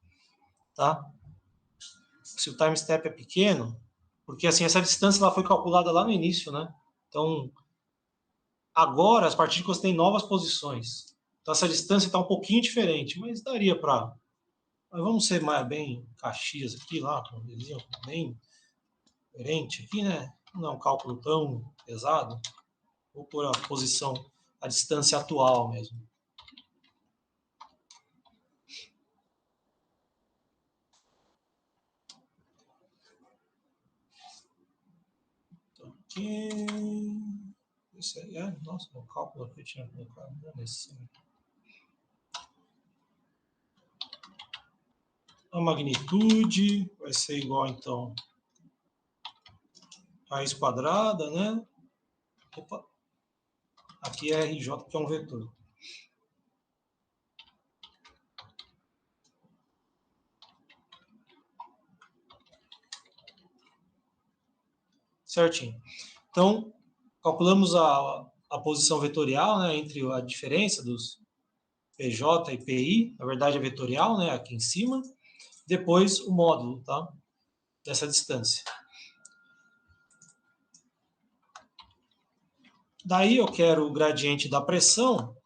tá? Se o time step é pequeno, porque assim, essa distância ela foi calculada lá no início, né? Então, agora as partículas têm novas posições. Então, essa distância está um pouquinho diferente, mas daria para... Mas vamos ser mais bem Caxias aqui, lá, bem coerente aqui, né? Não é um cálculo tão pesado. Vou pôr a posição, a distância atual mesmo. Então, aqui... Isso aí é... Nossa, o cálculo que eu tinha colocado não é nesse... A magnitude vai ser igual, então, a raiz quadrada, né? Opa. Aqui é RJ, que é um vetor. Certinho. Então, calculamos a posição vetorial, né, entre a diferença dos PJ e PI, na verdade é vetorial, né, aqui em cima. Depois o módulo, tá, dessa distância. Daí eu quero o gradiente da pressão.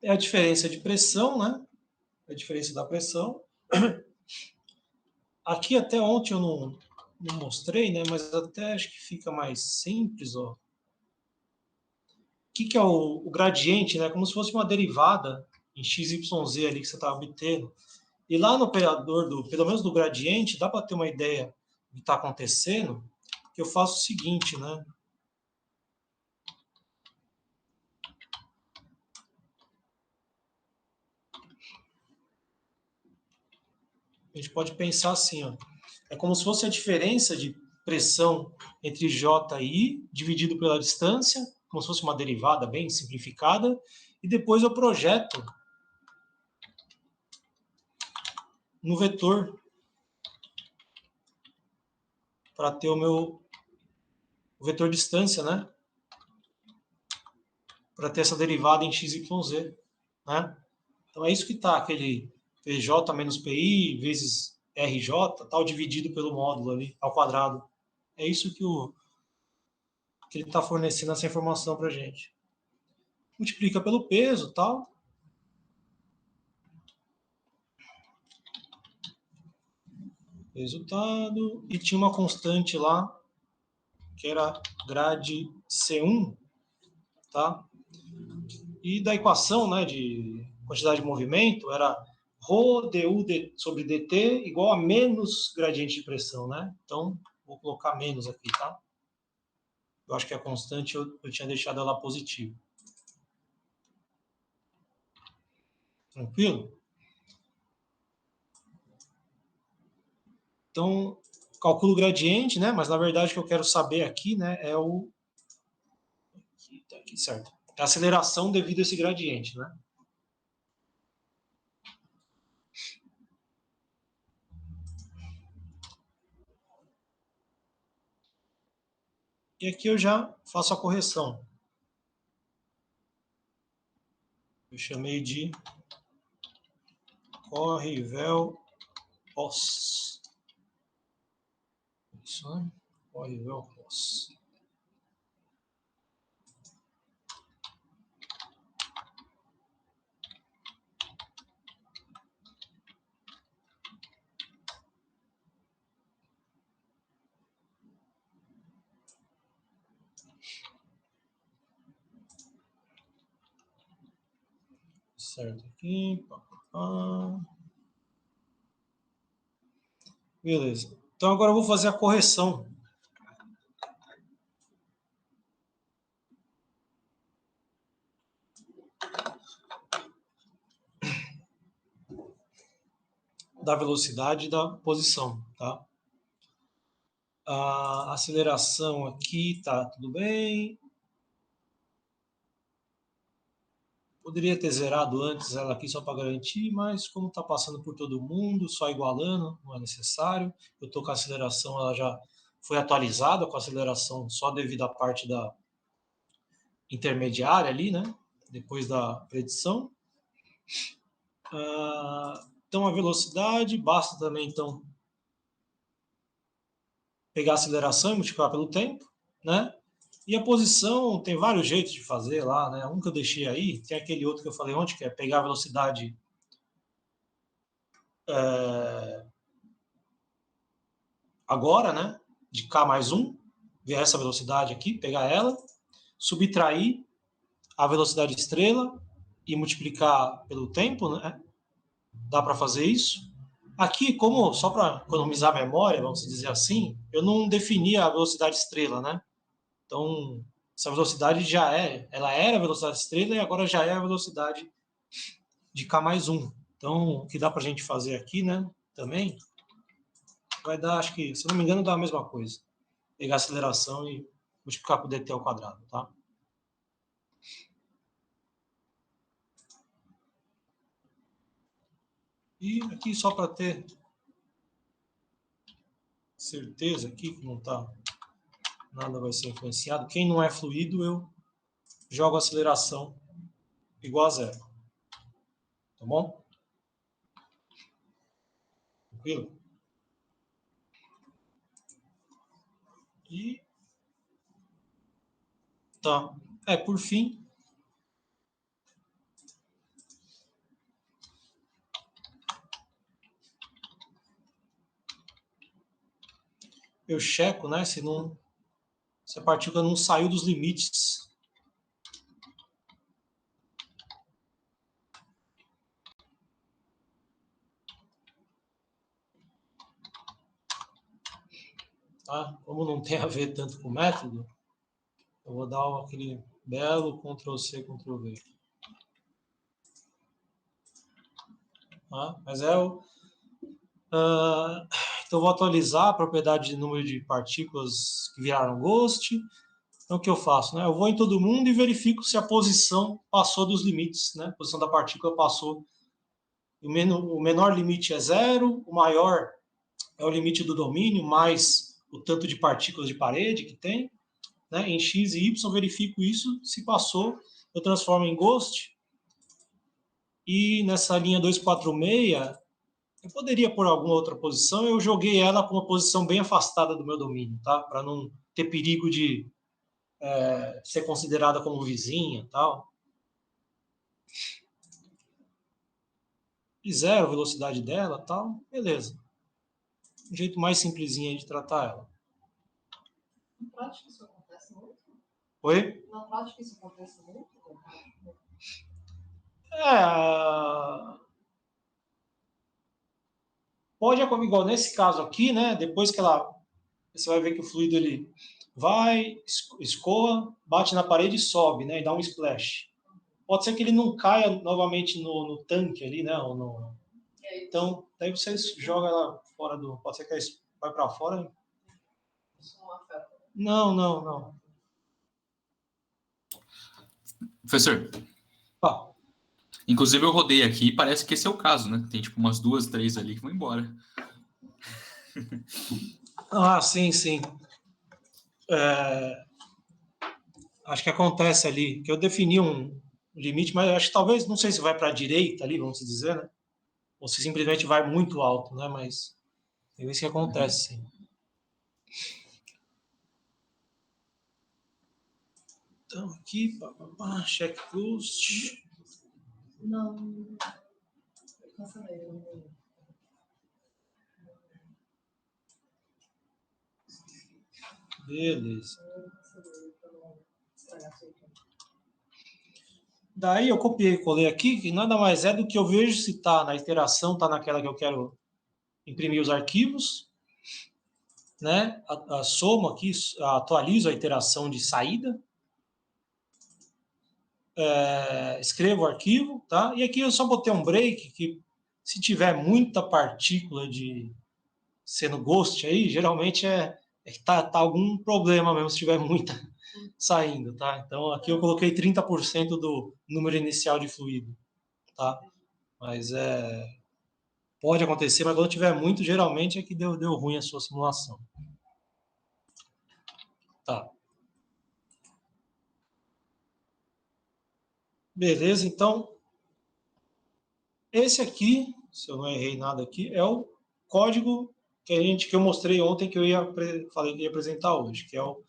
É a diferença de pressão, né? A diferença da pressão. Aqui até ontem eu não mostrei, né? Mas até acho que fica mais simples, ó. O que é o gradiente, né? Como se fosse uma derivada em XYZ ali que você está obtendo. E lá no operador, pelo menos do gradiente, dá para ter uma ideia do que está acontecendo, que eu faço o seguinte, né? A gente pode pensar assim, ó. É como se fosse a diferença de pressão entre J e I, dividido pela distância, como se fosse uma derivada bem simplificada, e depois eu projeto no vetor para ter o vetor distância, né? Para ter essa derivada em x, y, z, né? Então é isso que está, aquele PJ menos PI vezes RJ, tal, dividido pelo módulo ali, ao quadrado. É isso que ele está fornecendo essa informação para a gente. Multiplica pelo peso, tal. Resultado. E tinha uma constante lá, que era grade C1, tá? E da equação, né, de quantidade de movimento, era ρ du sobre dt igual a menos gradiente de pressão, né? Então, vou colocar menos aqui, tá? Eu acho que a constante eu tinha deixado ela positiva. Tranquilo? Então, calculo o gradiente, né? Mas na verdade o que eu quero saber aqui, né, é o... Aqui, tá aqui, certo. É a aceleração devido a esse gradiente, né? E aqui eu já faço a correção. Eu chamei de Corrivel Pos. Isso, né? Corrivel Pos. Certo aqui. Beleza. Então agora eu vou fazer a correção. Da velocidade e da posição, tá? A aceleração aqui tá tudo bem. Poderia ter zerado antes ela aqui só para garantir, mas como está passando por todo mundo, só igualando, não é necessário. Eu estou com a aceleração, ela já foi atualizada com a aceleração só devido à parte da intermediária ali, né? Depois da predição. Então a velocidade, basta também então pegar a aceleração e multiplicar pelo tempo, né? E a posição tem vários jeitos de fazer lá, né? Um que eu deixei aí, tem aquele outro que eu falei ontem, que é pegar a velocidade agora, né? De K mais 1, ver essa velocidade aqui, pegar ela, subtrair a velocidade estrela e multiplicar pelo tempo, né? Dá para fazer isso. Aqui, como só para economizar memória, vamos dizer assim, eu não definia a velocidade estrela, né? Então, essa velocidade ela era a velocidade estrela e agora já é a velocidade de K mais 1. Então, o que dá para a gente fazer aqui, né, também, vai dar, acho que, se não me engano, dá a mesma coisa. Pegar a aceleração e multiplicar por dt ao quadrado, tá? E aqui, só para ter certeza aqui que não tá, nada vai ser influenciado, quem não é fluido, eu jogo a aceleração igual a zero. Tá bom? Tranquilo? E tá. Por fim, eu checo, né, se a partícula não saiu dos limites. Tá? Como não tem a ver tanto com o método, eu vou dar aquele belo Ctrl+C, Ctrl+V. Tá? Mas então, eu vou atualizar a propriedade de número de partículas que viraram Ghost, Então, o que eu faço? Né? Eu vou em todo mundo e verifico se a posição passou dos limites, né? A posição da partícula passou. O menor limite é 0, o maior é o limite do domínio, mais o tanto de partículas de parede que tem. Né? Em x e y, verifico isso. Se passou, eu transformo em Ghost. E nessa linha 246, eu poderia pôr alguma outra posição, eu joguei ela com uma posição bem afastada do meu domínio, tá? Para não ter perigo de ser considerada como vizinha, tal. E zero a velocidade dela, tal, beleza. Um jeito mais simplesinho de tratar ela. Na prática isso acontece muito? Oi? Na prática isso acontece muito? Pode acontecer, igual nesse caso aqui, né? Depois que você vai ver que o fluido ele vai, escoa, bate na parede e sobe, né? E dá um splash. Pode ser que ele não caia novamente no tanque ali, né? Então, daí você joga ela fora do. Pode ser que ela vai para fora. Isso não afeta. Não. Professor, inclusive eu rodei aqui e parece que esse é o caso, né? Tem tipo umas 2, 3 ali que vão embora. Sim. Acho que acontece ali, que eu defini um limite, mas acho que talvez, não sei se vai para a direita ali, vamos dizer, né? Ou se simplesmente vai muito alto, né? Mas é isso que acontece, sim. Então, aqui, check boost. Não. Cancelei. Beleza. Daí eu copiei e colei aqui, que nada mais é do que eu vejo se está na iteração, está naquela que eu quero imprimir os arquivos, né? A soma aqui, atualizo a iteração de saída, escrevo o arquivo, tá? E aqui eu só botei um break que se tiver muita partícula de sendo ghost aí, geralmente tá algum problema mesmo se tiver muita saindo, tá? Então aqui eu coloquei 30% do número inicial de fluido, tá? Mas pode acontecer, mas quando tiver muito, geralmente é que deu ruim a sua simulação. Tá. Beleza, então esse aqui, se eu não errei nada aqui, é o código que eu mostrei ontem que falei que ia apresentar hoje, que é o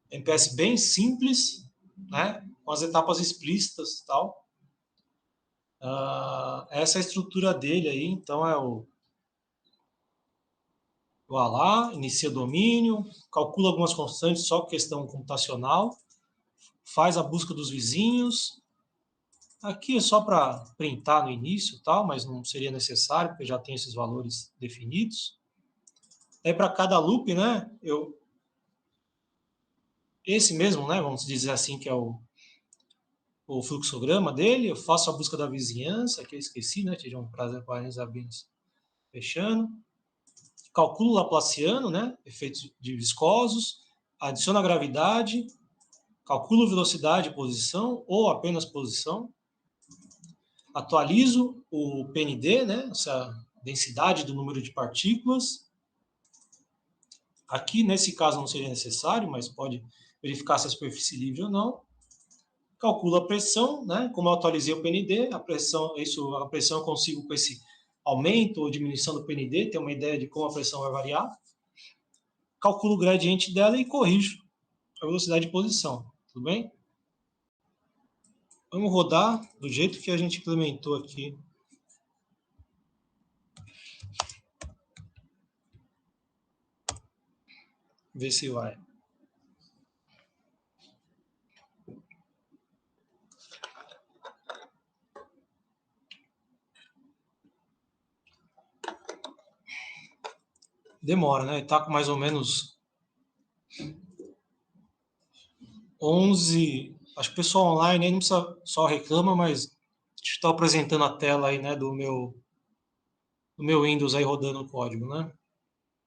MPS bem simples, né? Com as etapas explícitas e tal. Essa é a estrutura dele aí, então é o alá, inicia domínio, calcula algumas constantes só por questão computacional, faz a busca dos vizinhos. Aqui é só para printar no início, tal, mas não seria necessário, porque já tem esses valores definidos. Aí para cada loop, né, esse mesmo, né, vamos dizer assim, que é o fluxograma dele, eu faço a busca da vizinhança, que eu esqueci, né, tive um prazer para eles abrindo, fechando. Calculo laplaciano, né, efeitos de viscosos, adiciono a gravidade, calculo velocidade e posição, ou apenas posição, atualizo o PND, né, essa densidade do número de partículas. Aqui, nesse caso, não seria necessário, mas pode verificar se a superfície é livre ou não. Calculo a pressão, né, como eu atualizei o PND, a pressão eu consigo com esse aumento ou diminuição do PND, ter uma ideia de como a pressão vai variar. Calculo o gradiente dela e corrijo a velocidade de posição. Tudo bem? Vamos rodar do jeito que a gente implementou aqui. Ver se vai. Demora, né? Está com mais ou menos 11. Acho que o pessoal online aí não precisa, só reclama, mas estou apresentando a tela aí, né, do meu Windows aí rodando o código, né?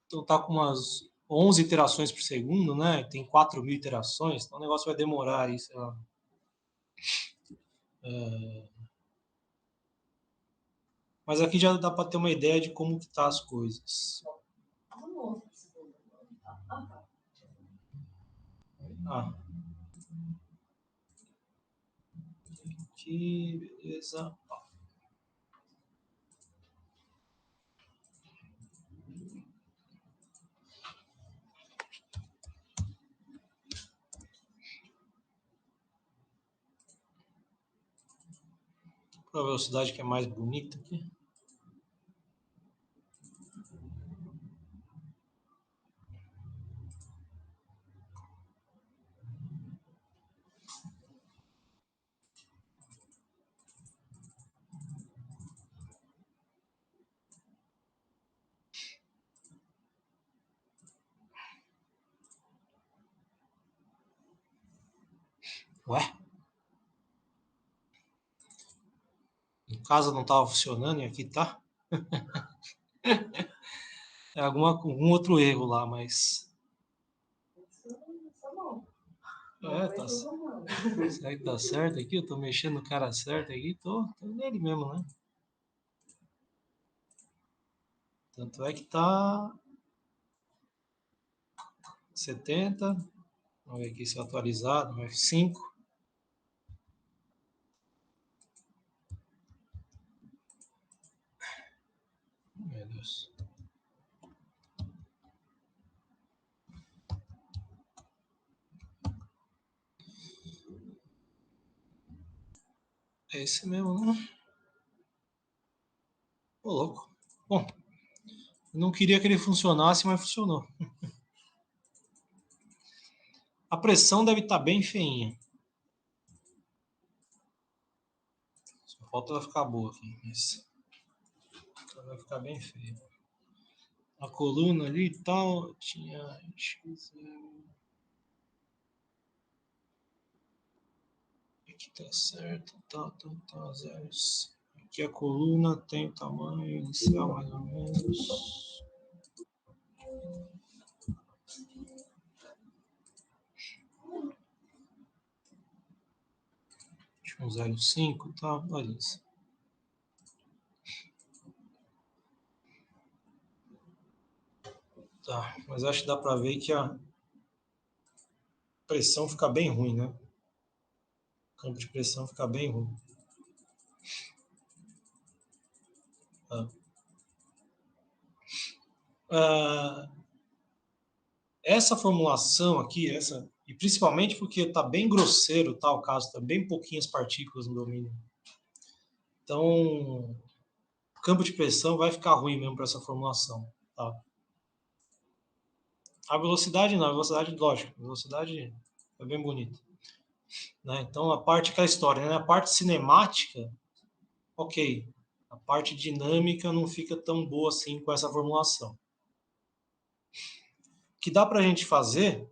Então tá com umas 11 iterações por segundo, né? Tem 4.000 iterações, então o negócio vai demorar aí, sei lá. Mas aqui já dá para ter uma ideia de como que tá as coisas. Ah. Aqui, beleza. A velocidade que é mais bonita aqui. Ué? Em casa não estava funcionando e aqui tá? É algum outro erro lá, mas... Tá. Será que tá certo aqui? Eu tô mexendo no cara certo aqui? Tô nele mesmo, né? Tanto é que tá 70. Vamos ver aqui se é atualizado. F5. Meu Deus. É esse mesmo, né? Ô, louco. Bom, eu não queria que ele funcionasse, mas funcionou. A pressão deve estar bem feinha. Só falta ela ficar boa aqui, mas ela vai ficar bem feia. A coluna ali e tal, tinha X0. Aqui tá certo, tá, zeros. Aqui a coluna tem o tamanho inicial, mais ou menos. Deixa eu 0,5, tá, beleza. Tá, mas acho que dá para ver que a pressão fica bem ruim, né? O campo de pressão fica bem ruim. Tá. Essa formulação aqui, e principalmente porque está bem grosseiro, tá, o caso, tá bem pouquinhas partículas no domínio. Então, o campo de pressão vai ficar ruim mesmo para essa formulação. Tá? A velocidade não, a velocidade, lógico, a velocidade é bem bonita. Né? Então, a parte, aquela história, né? A parte cinemática, ok. A parte dinâmica não fica tão boa assim com essa formulação. O que dá para a gente fazer,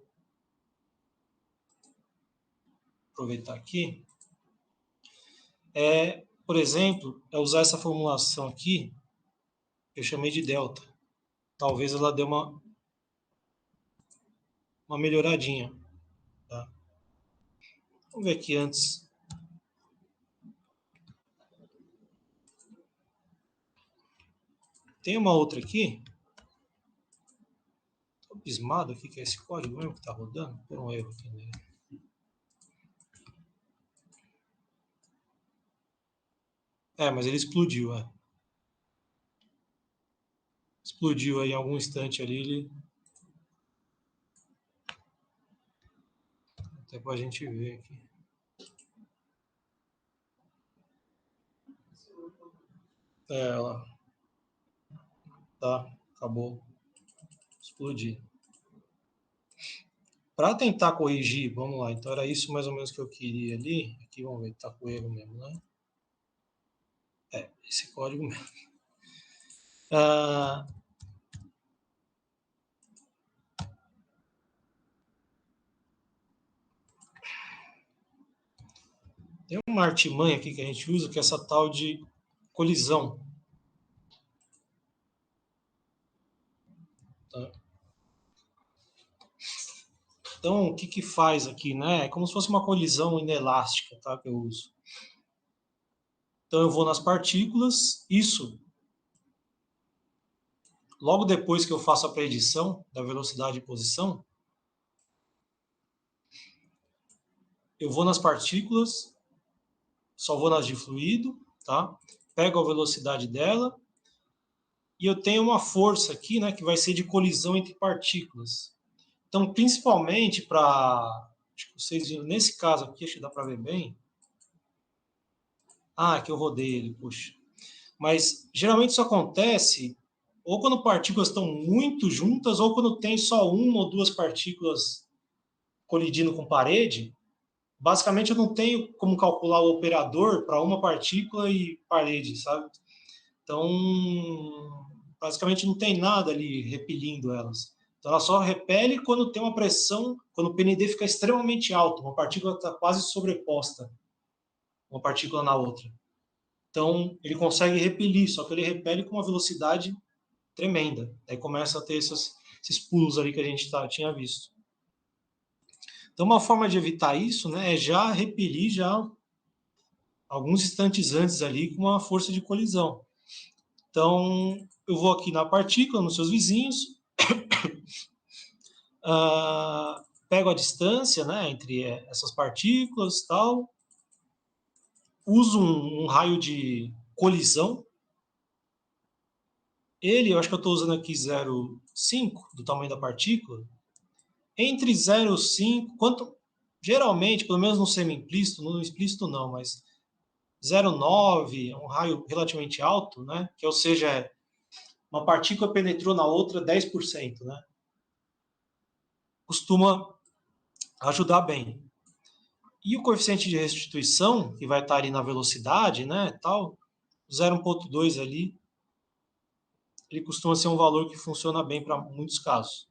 aproveitar aqui, por exemplo, é usar essa formulação aqui, que eu chamei de delta. Talvez ela dê uma melhoradinha. Tá? Vamos ver aqui antes. Tem uma outra aqui. Estou abismado aqui, que é esse código mesmo que está rodando. Por um erro aqui nele. Mas ele explodiu, Explodiu aí em algum instante ali. Ele... Até para a gente ver aqui. Ela. Tá, acabou. Explodir. Para tentar corrigir, vamos lá. Então era isso mais ou menos que eu queria ali. Aqui vamos ver, tá com erro mesmo, né? Esse código mesmo. Tem uma artimanha aqui que a gente usa, que é essa tal de colisão. Tá? Então, o que que faz aqui, né? É como se fosse uma colisão inelástica, tá? Que eu uso. Então, eu vou nas partículas, isso, logo depois que eu faço a predição da velocidade e posição, eu vou nas partículas, só vou nas de fluido, tá? Pego a velocidade dela, e eu tenho uma força aqui, né, que vai ser de colisão entre partículas. Então, principalmente para, acho que vocês viram, nesse caso aqui, acho que dá para ver bem. Ah, que eu rodei ele, puxa. Mas geralmente isso acontece ou quando partículas estão muito juntas, ou quando tem só uma ou duas partículas colidindo com parede. Basicamente, eu não tenho como calcular o operador para uma partícula e parede, sabe? Então, basicamente, não tem nada ali repelindo elas. Então, ela só repele quando tem uma pressão, quando o PND fica extremamente alto, uma partícula está quase sobreposta, uma partícula na outra. Então, ele consegue repelir, só que ele repele com uma velocidade tremenda. Aí começa a ter esses pulos ali que a gente tinha visto. Então, uma forma de evitar isso, né, é já repelir já alguns instantes antes ali com uma força de colisão. Então, eu vou aqui na partícula, nos seus vizinhos, pego a distância, né, entre essas partículas, tal, uso um raio de colisão. Ele, eu acho que eu estou usando aqui 0,5 do tamanho da partícula. Entre 0,5, geralmente, pelo menos no semi-implícito, no explícito não, mas 0,9 é um raio relativamente alto, né? Que, ou seja, uma partícula penetrou na outra 10%, né? Costuma ajudar bem. E o coeficiente de restituição, que vai estar ali na velocidade, né, tal, 0,2 ali, ele costuma ser um valor que funciona bem para muitos casos.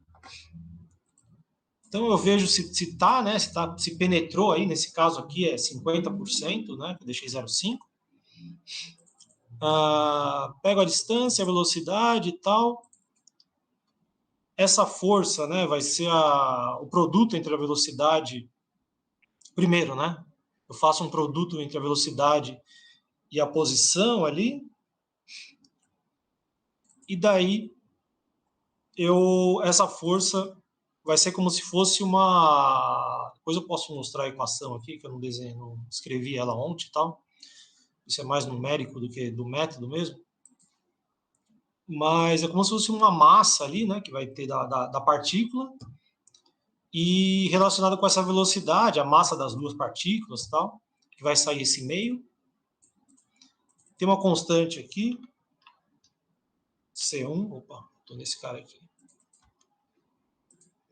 Então eu vejo se tá, né, se penetrou aí, nesse caso aqui é 50%, né, que eu deixei 0,5. Pego a distância, a velocidade e tal. Essa força, né, vai ser o produto entre a velocidade. Primeiro, né, eu faço um produto entre a velocidade e a posição ali. E daí essa força vai ser como se fosse uma. Depois eu posso mostrar a equação aqui, que eu não escrevi ela ontem e tal. Isso é mais numérico do que do método mesmo. Mas é como se fosse uma massa ali, né, que vai ter da partícula, e relacionada com essa velocidade, a massa das duas partículas e tal, que vai sair esse meio. Tem uma constante aqui, C1, opa, estou nesse cara aqui.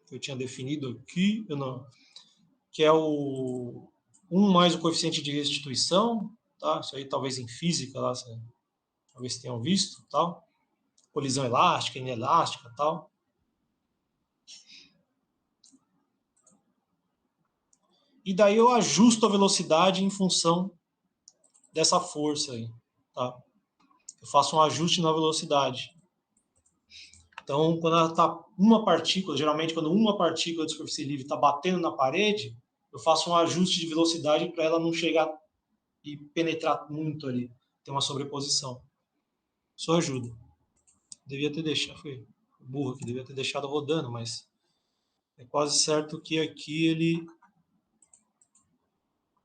Eu tinha definido aqui, que é o 1 mais o coeficiente de restituição, tá? Isso aí talvez em física, lá, talvez tenham visto, tal. Colisão elástica, inelástica, tal. E daí eu ajusto a velocidade em função dessa força aí, tá? Eu faço um ajuste na velocidade. Então, quando ela está uma partícula, geralmente quando uma partícula de superfície livre está batendo na parede, eu faço um ajuste de velocidade para ela não chegar e penetrar muito ali, ter uma sobreposição. Isso ajuda. Devia ter deixado, foi burro aqui, devia ter deixado rodando, mas é quase certo que aqui ele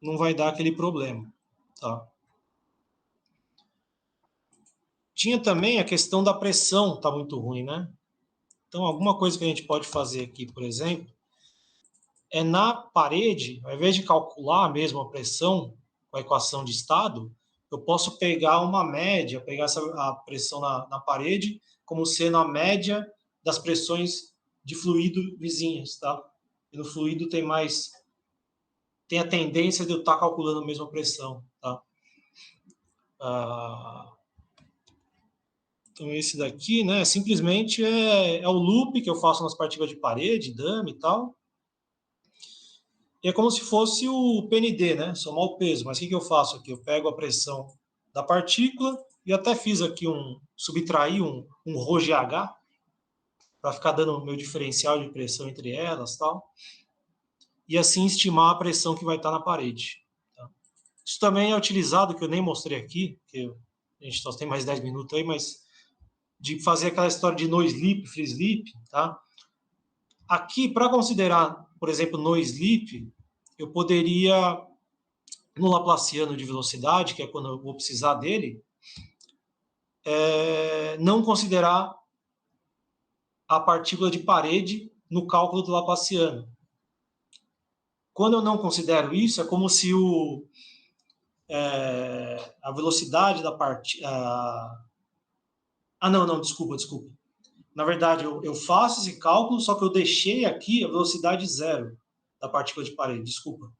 não vai dar aquele problema, tá? Tinha também a questão da pressão, tá muito ruim, né? Então, alguma coisa que a gente pode fazer aqui, por exemplo, é na parede, ao invés de calcular mesmo a pressão com a equação de estado, eu posso pegar uma média, pegar a pressão na parede como sendo a média das pressões de fluido vizinhas, tá? E no fluido tem a tendência de eu estar calculando a mesma pressão, tá? Então esse daqui, né, simplesmente é o loop que eu faço nas partículas de parede, dummy e tal. E é como se fosse o PND, né? Somar o peso. Mas o que eu faço aqui? Eu pego a pressão da partícula e até fiz aqui subtrair um ρGH para ficar dando o meu diferencial de pressão entre elas, tal. e assim estimar a pressão que vai estar na parede. Tá? Isso também é utilizado, que eu nem mostrei aqui, porque a gente só tem mais 10 minutos aí, mas de fazer aquela história de no sleep, free sleep, tá? Aqui, para considerar, por exemplo, no sleep, eu poderia, no Laplaciano de velocidade, que é quando eu vou precisar dele, não considerar a partícula de parede no cálculo do Laplaciano. Quando eu não considero isso, é como se a velocidade da partícula... não, desculpa. Na verdade, eu faço esse cálculo, só que eu deixei aqui a velocidade zero da partícula de parede, desculpa.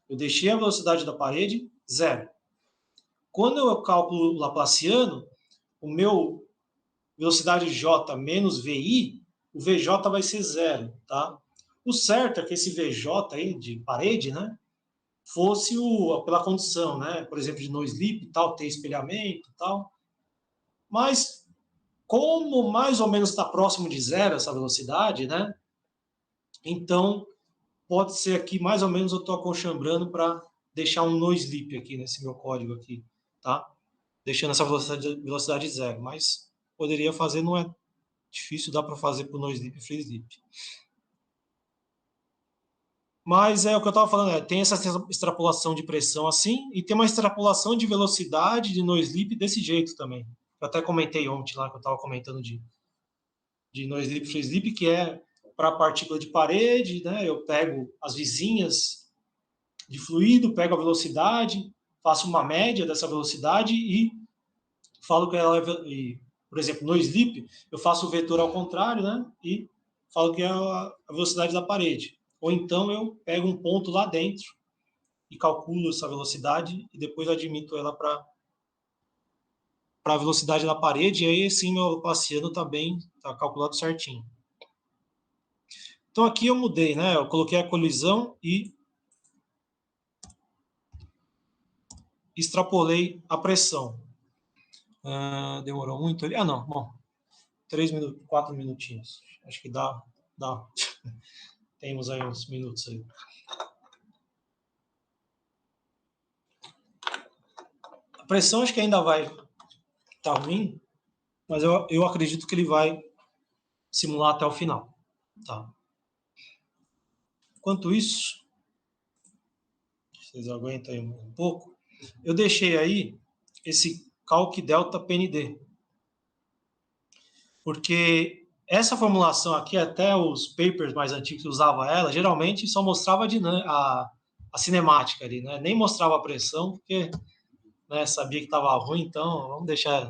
Eu deixei a velocidade da parede zero. Quando eu calculo o Laplaciano, o meu velocidade J menos VI, o VJ vai ser zero, tá? O certo é que esse VJ aí de parede, né, fosse pela condição, né, por exemplo, de no sleep, tal, ter espelhamento, tal. Mas como mais ou menos está próximo de zero essa velocidade, né? Então pode ser aqui mais ou menos eu estou acochambrando para deixar um no sleep aqui nesse meu código aqui, tá? Deixando essa velocidade zero, mas poderia fazer, não é difícil, dá para fazer para o no sleep e free sleep. Mas é o que eu estava falando, tem essa extrapolação de pressão assim, e tem uma extrapolação de velocidade de no sleep desse jeito também. Eu até comentei ontem lá, que eu estava comentando de no sleep, free sleep, que é para a partícula de parede, né? Eu pego as vizinhas de fluido, pego a velocidade, faço uma média dessa velocidade e falo que ela é, por exemplo, no sleep, eu faço o vetor ao contrário, né? E falo que é a velocidade da parede. Ou então eu pego um ponto lá dentro e calculo essa velocidade e depois admito ela para a velocidade da parede, e aí sim meu Laplaciano está bem, está calculado certinho. Então aqui eu mudei, né? Eu coloquei a colisão e extrapolei a pressão. Demorou muito ali? Não, bom, 4 minutinhos. Acho que dá. Temos aí uns minutos aí. A pressão acho que ainda vai estar ruim, mas eu acredito que ele vai simular até o final. Tá? Enquanto isso, vocês aguentam aí um pouco, eu deixei aí esse calc delta PND. Porque essa formulação aqui, até os papers mais antigos usavam ela, geralmente só mostrava a cinemática ali, né? Nem mostrava a pressão, porque, né, sabia que estava ruim, então vamos deixar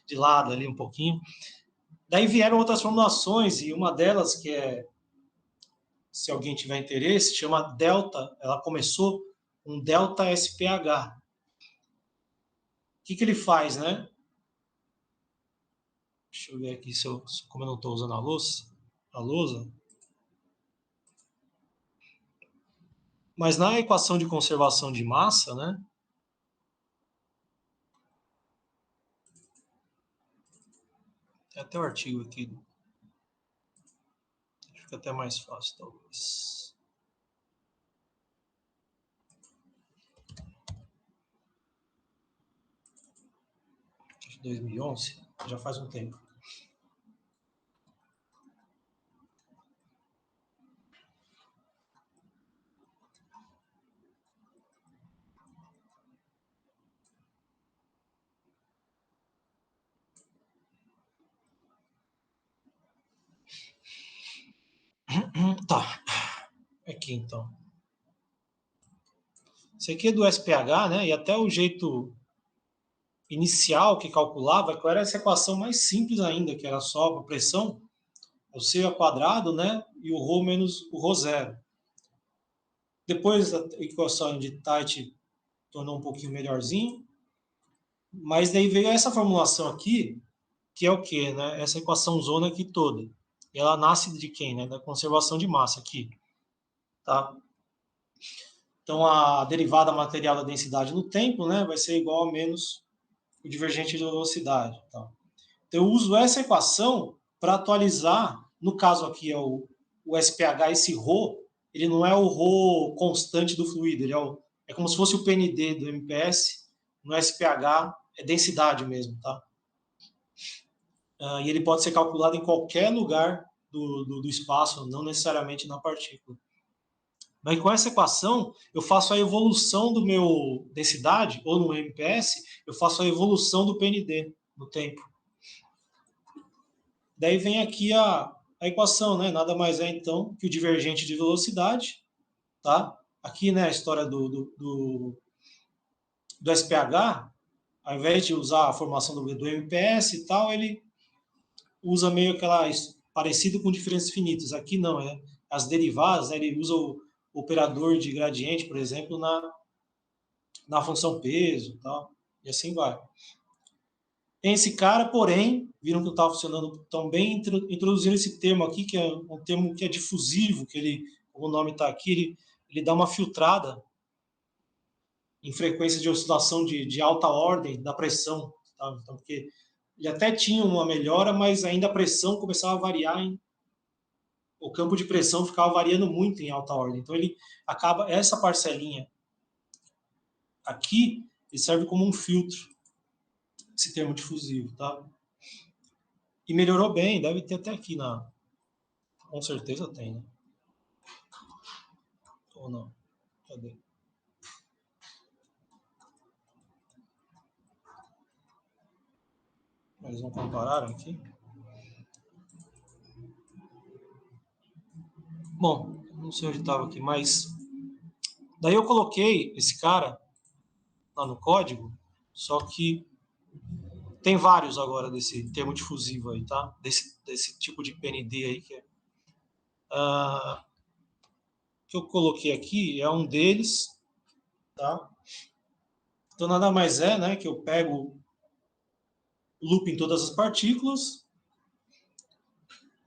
de lado ali um pouquinho. Daí vieram outras formulações, e uma delas, que é, se alguém tiver interesse, chama delta, ela começou um delta SPH. O que ele faz, né? Deixa eu ver aqui como eu não estou usando a lousa. Mas na equação de conservação de massa, né? Tem até o artigo aqui. Fica até mais fácil, talvez. De 2011, já faz um tempo. Tá. Aqui, então. Isso aqui é do SPH, né? E até o jeito inicial que calculava, que era essa equação mais simples ainda, que era só a pressão, o C ao quadrado, né? E o ρ menos o ρ zero. Depois a equação de Tait tornou um pouquinho melhorzinho, mas daí veio essa formulação aqui, que é o quê, né? Essa equação zona aqui toda. E ela nasce de quem, né? Da conservação de massa aqui, tá? Então a derivada material da densidade no tempo, né, vai ser igual a menos o divergente de velocidade, tá? Então eu uso essa equação para atualizar, no caso aqui é o SPH, esse ρ, ele não é o ρ constante do fluido, ele é como se fosse o PND do MPS, no SPH é densidade mesmo, tá? E ele pode ser calculado em qualquer lugar do espaço, não necessariamente na partícula. Mas com essa equação, eu faço a evolução do meu densidade, ou no MPS, eu faço a evolução do PND no tempo. Daí vem aqui a equação, né? Nada mais é, então, que o divergente de velocidade, tá? Aqui, né, a história do SPH, ao invés de usar a formação do MPS e tal, ele usa meio aquela parecido com diferenças finitas. Aqui não, as derivadas, né, ele usa o operador de gradiente, por exemplo, na função peso e tal, e assim vai. Tem esse cara, porém, viram que não estava funcionando tão bem, introduziram esse termo aqui, que é um termo que é difusivo, que ele, como o nome está aqui, ele dá uma filtrada em frequência de oscilação de alta ordem da pressão, tá? Então, porque ele até tinha uma melhora, mas ainda a pressão começava a variar, o campo de pressão ficava variando muito em alta ordem. Então ele acaba, essa parcelinha aqui, ele serve como um filtro, esse termo difusivo, tá? E melhorou bem, deve ter até aqui com certeza tem, né? Ou não? Cadê? Eles não compararam aqui? Bom, não sei onde estava aqui, mas daí eu coloquei esse cara lá no código, só que tem vários agora desse termo difusivo aí, tá? Desse tipo de PND aí que eu coloquei aqui é um deles, tá? Então nada mais é, né, que eu pego o loop em todas as partículas,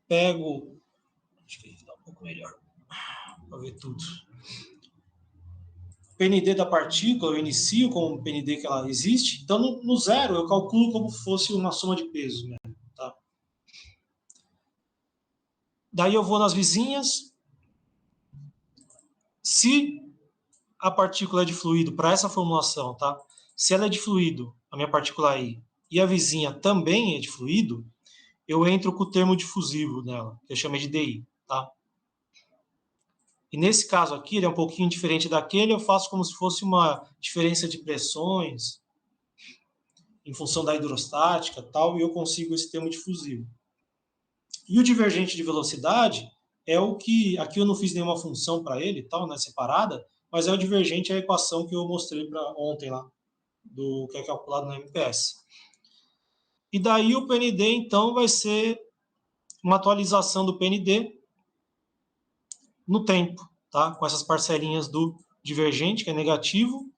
pego, acho que ele dá um pouco melhor para ver tudo. PND da partícula, eu inicio com o PND que ela existe, então no zero eu calculo como fosse uma soma de pesos mesmo, tá? Daí eu vou nas vizinhas, se a partícula é de fluido, para essa formulação, tá? Se ela é de fluido, a minha partícula aí, e a vizinha também é de fluido, eu entro com o termo difusivo nela, que eu chamei de DI, tá? E nesse caso aqui, ele é um pouquinho diferente daquele, eu faço como se fosse uma diferença de pressões em função da hidrostática e tal, e eu consigo esse termo difusivo. E o divergente de velocidade é o que, aqui eu não fiz nenhuma função para ele, tal, né, separada, mas é o divergente, é a equação que eu mostrei para ontem lá, do que é calculado no MPS. E daí o PND, então, vai ser uma atualização do PND no tempo, tá? Com essas parcelinhas do divergente, que é negativo,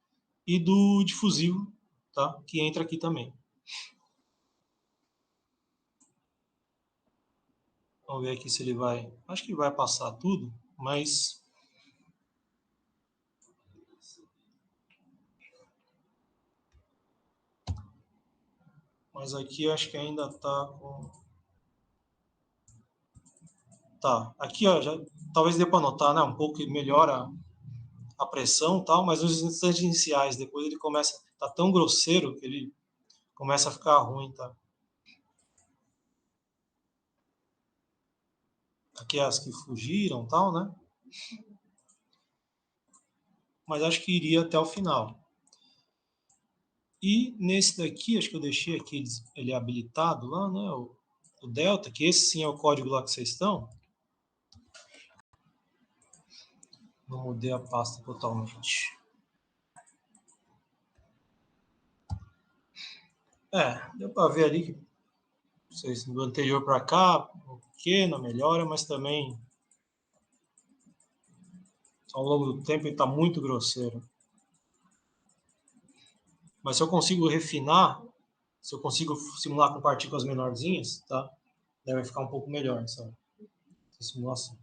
e do difusivo, tá? Que entra aqui também. Vamos ver aqui se ele vai... Acho que vai passar tudo, mas... Mas aqui acho que ainda está com... Tá, aqui ó, já, talvez dê para notar, né? Um pouco melhora a pressão e tal, mas nos instantes iniciais, depois ele começa... Tá tão grosseiro que ele começa a ficar ruim, tá? Aqui as que fugiram e tal, né? Mas acho que iria até o final. E nesse daqui, acho que eu deixei aqui ele habilitado lá, né? O Delta, que esse sim é o código lá que vocês estão. Não mudei a pasta totalmente. Deu para ver ali que vocês do anterior para cá, pequena melhora, mas também ao longo do tempo ele está muito grosseiro. Mas se eu consigo refinar, se eu consigo simular com partículas menorzinhas, tá? Deve ficar um pouco melhor essa simulação.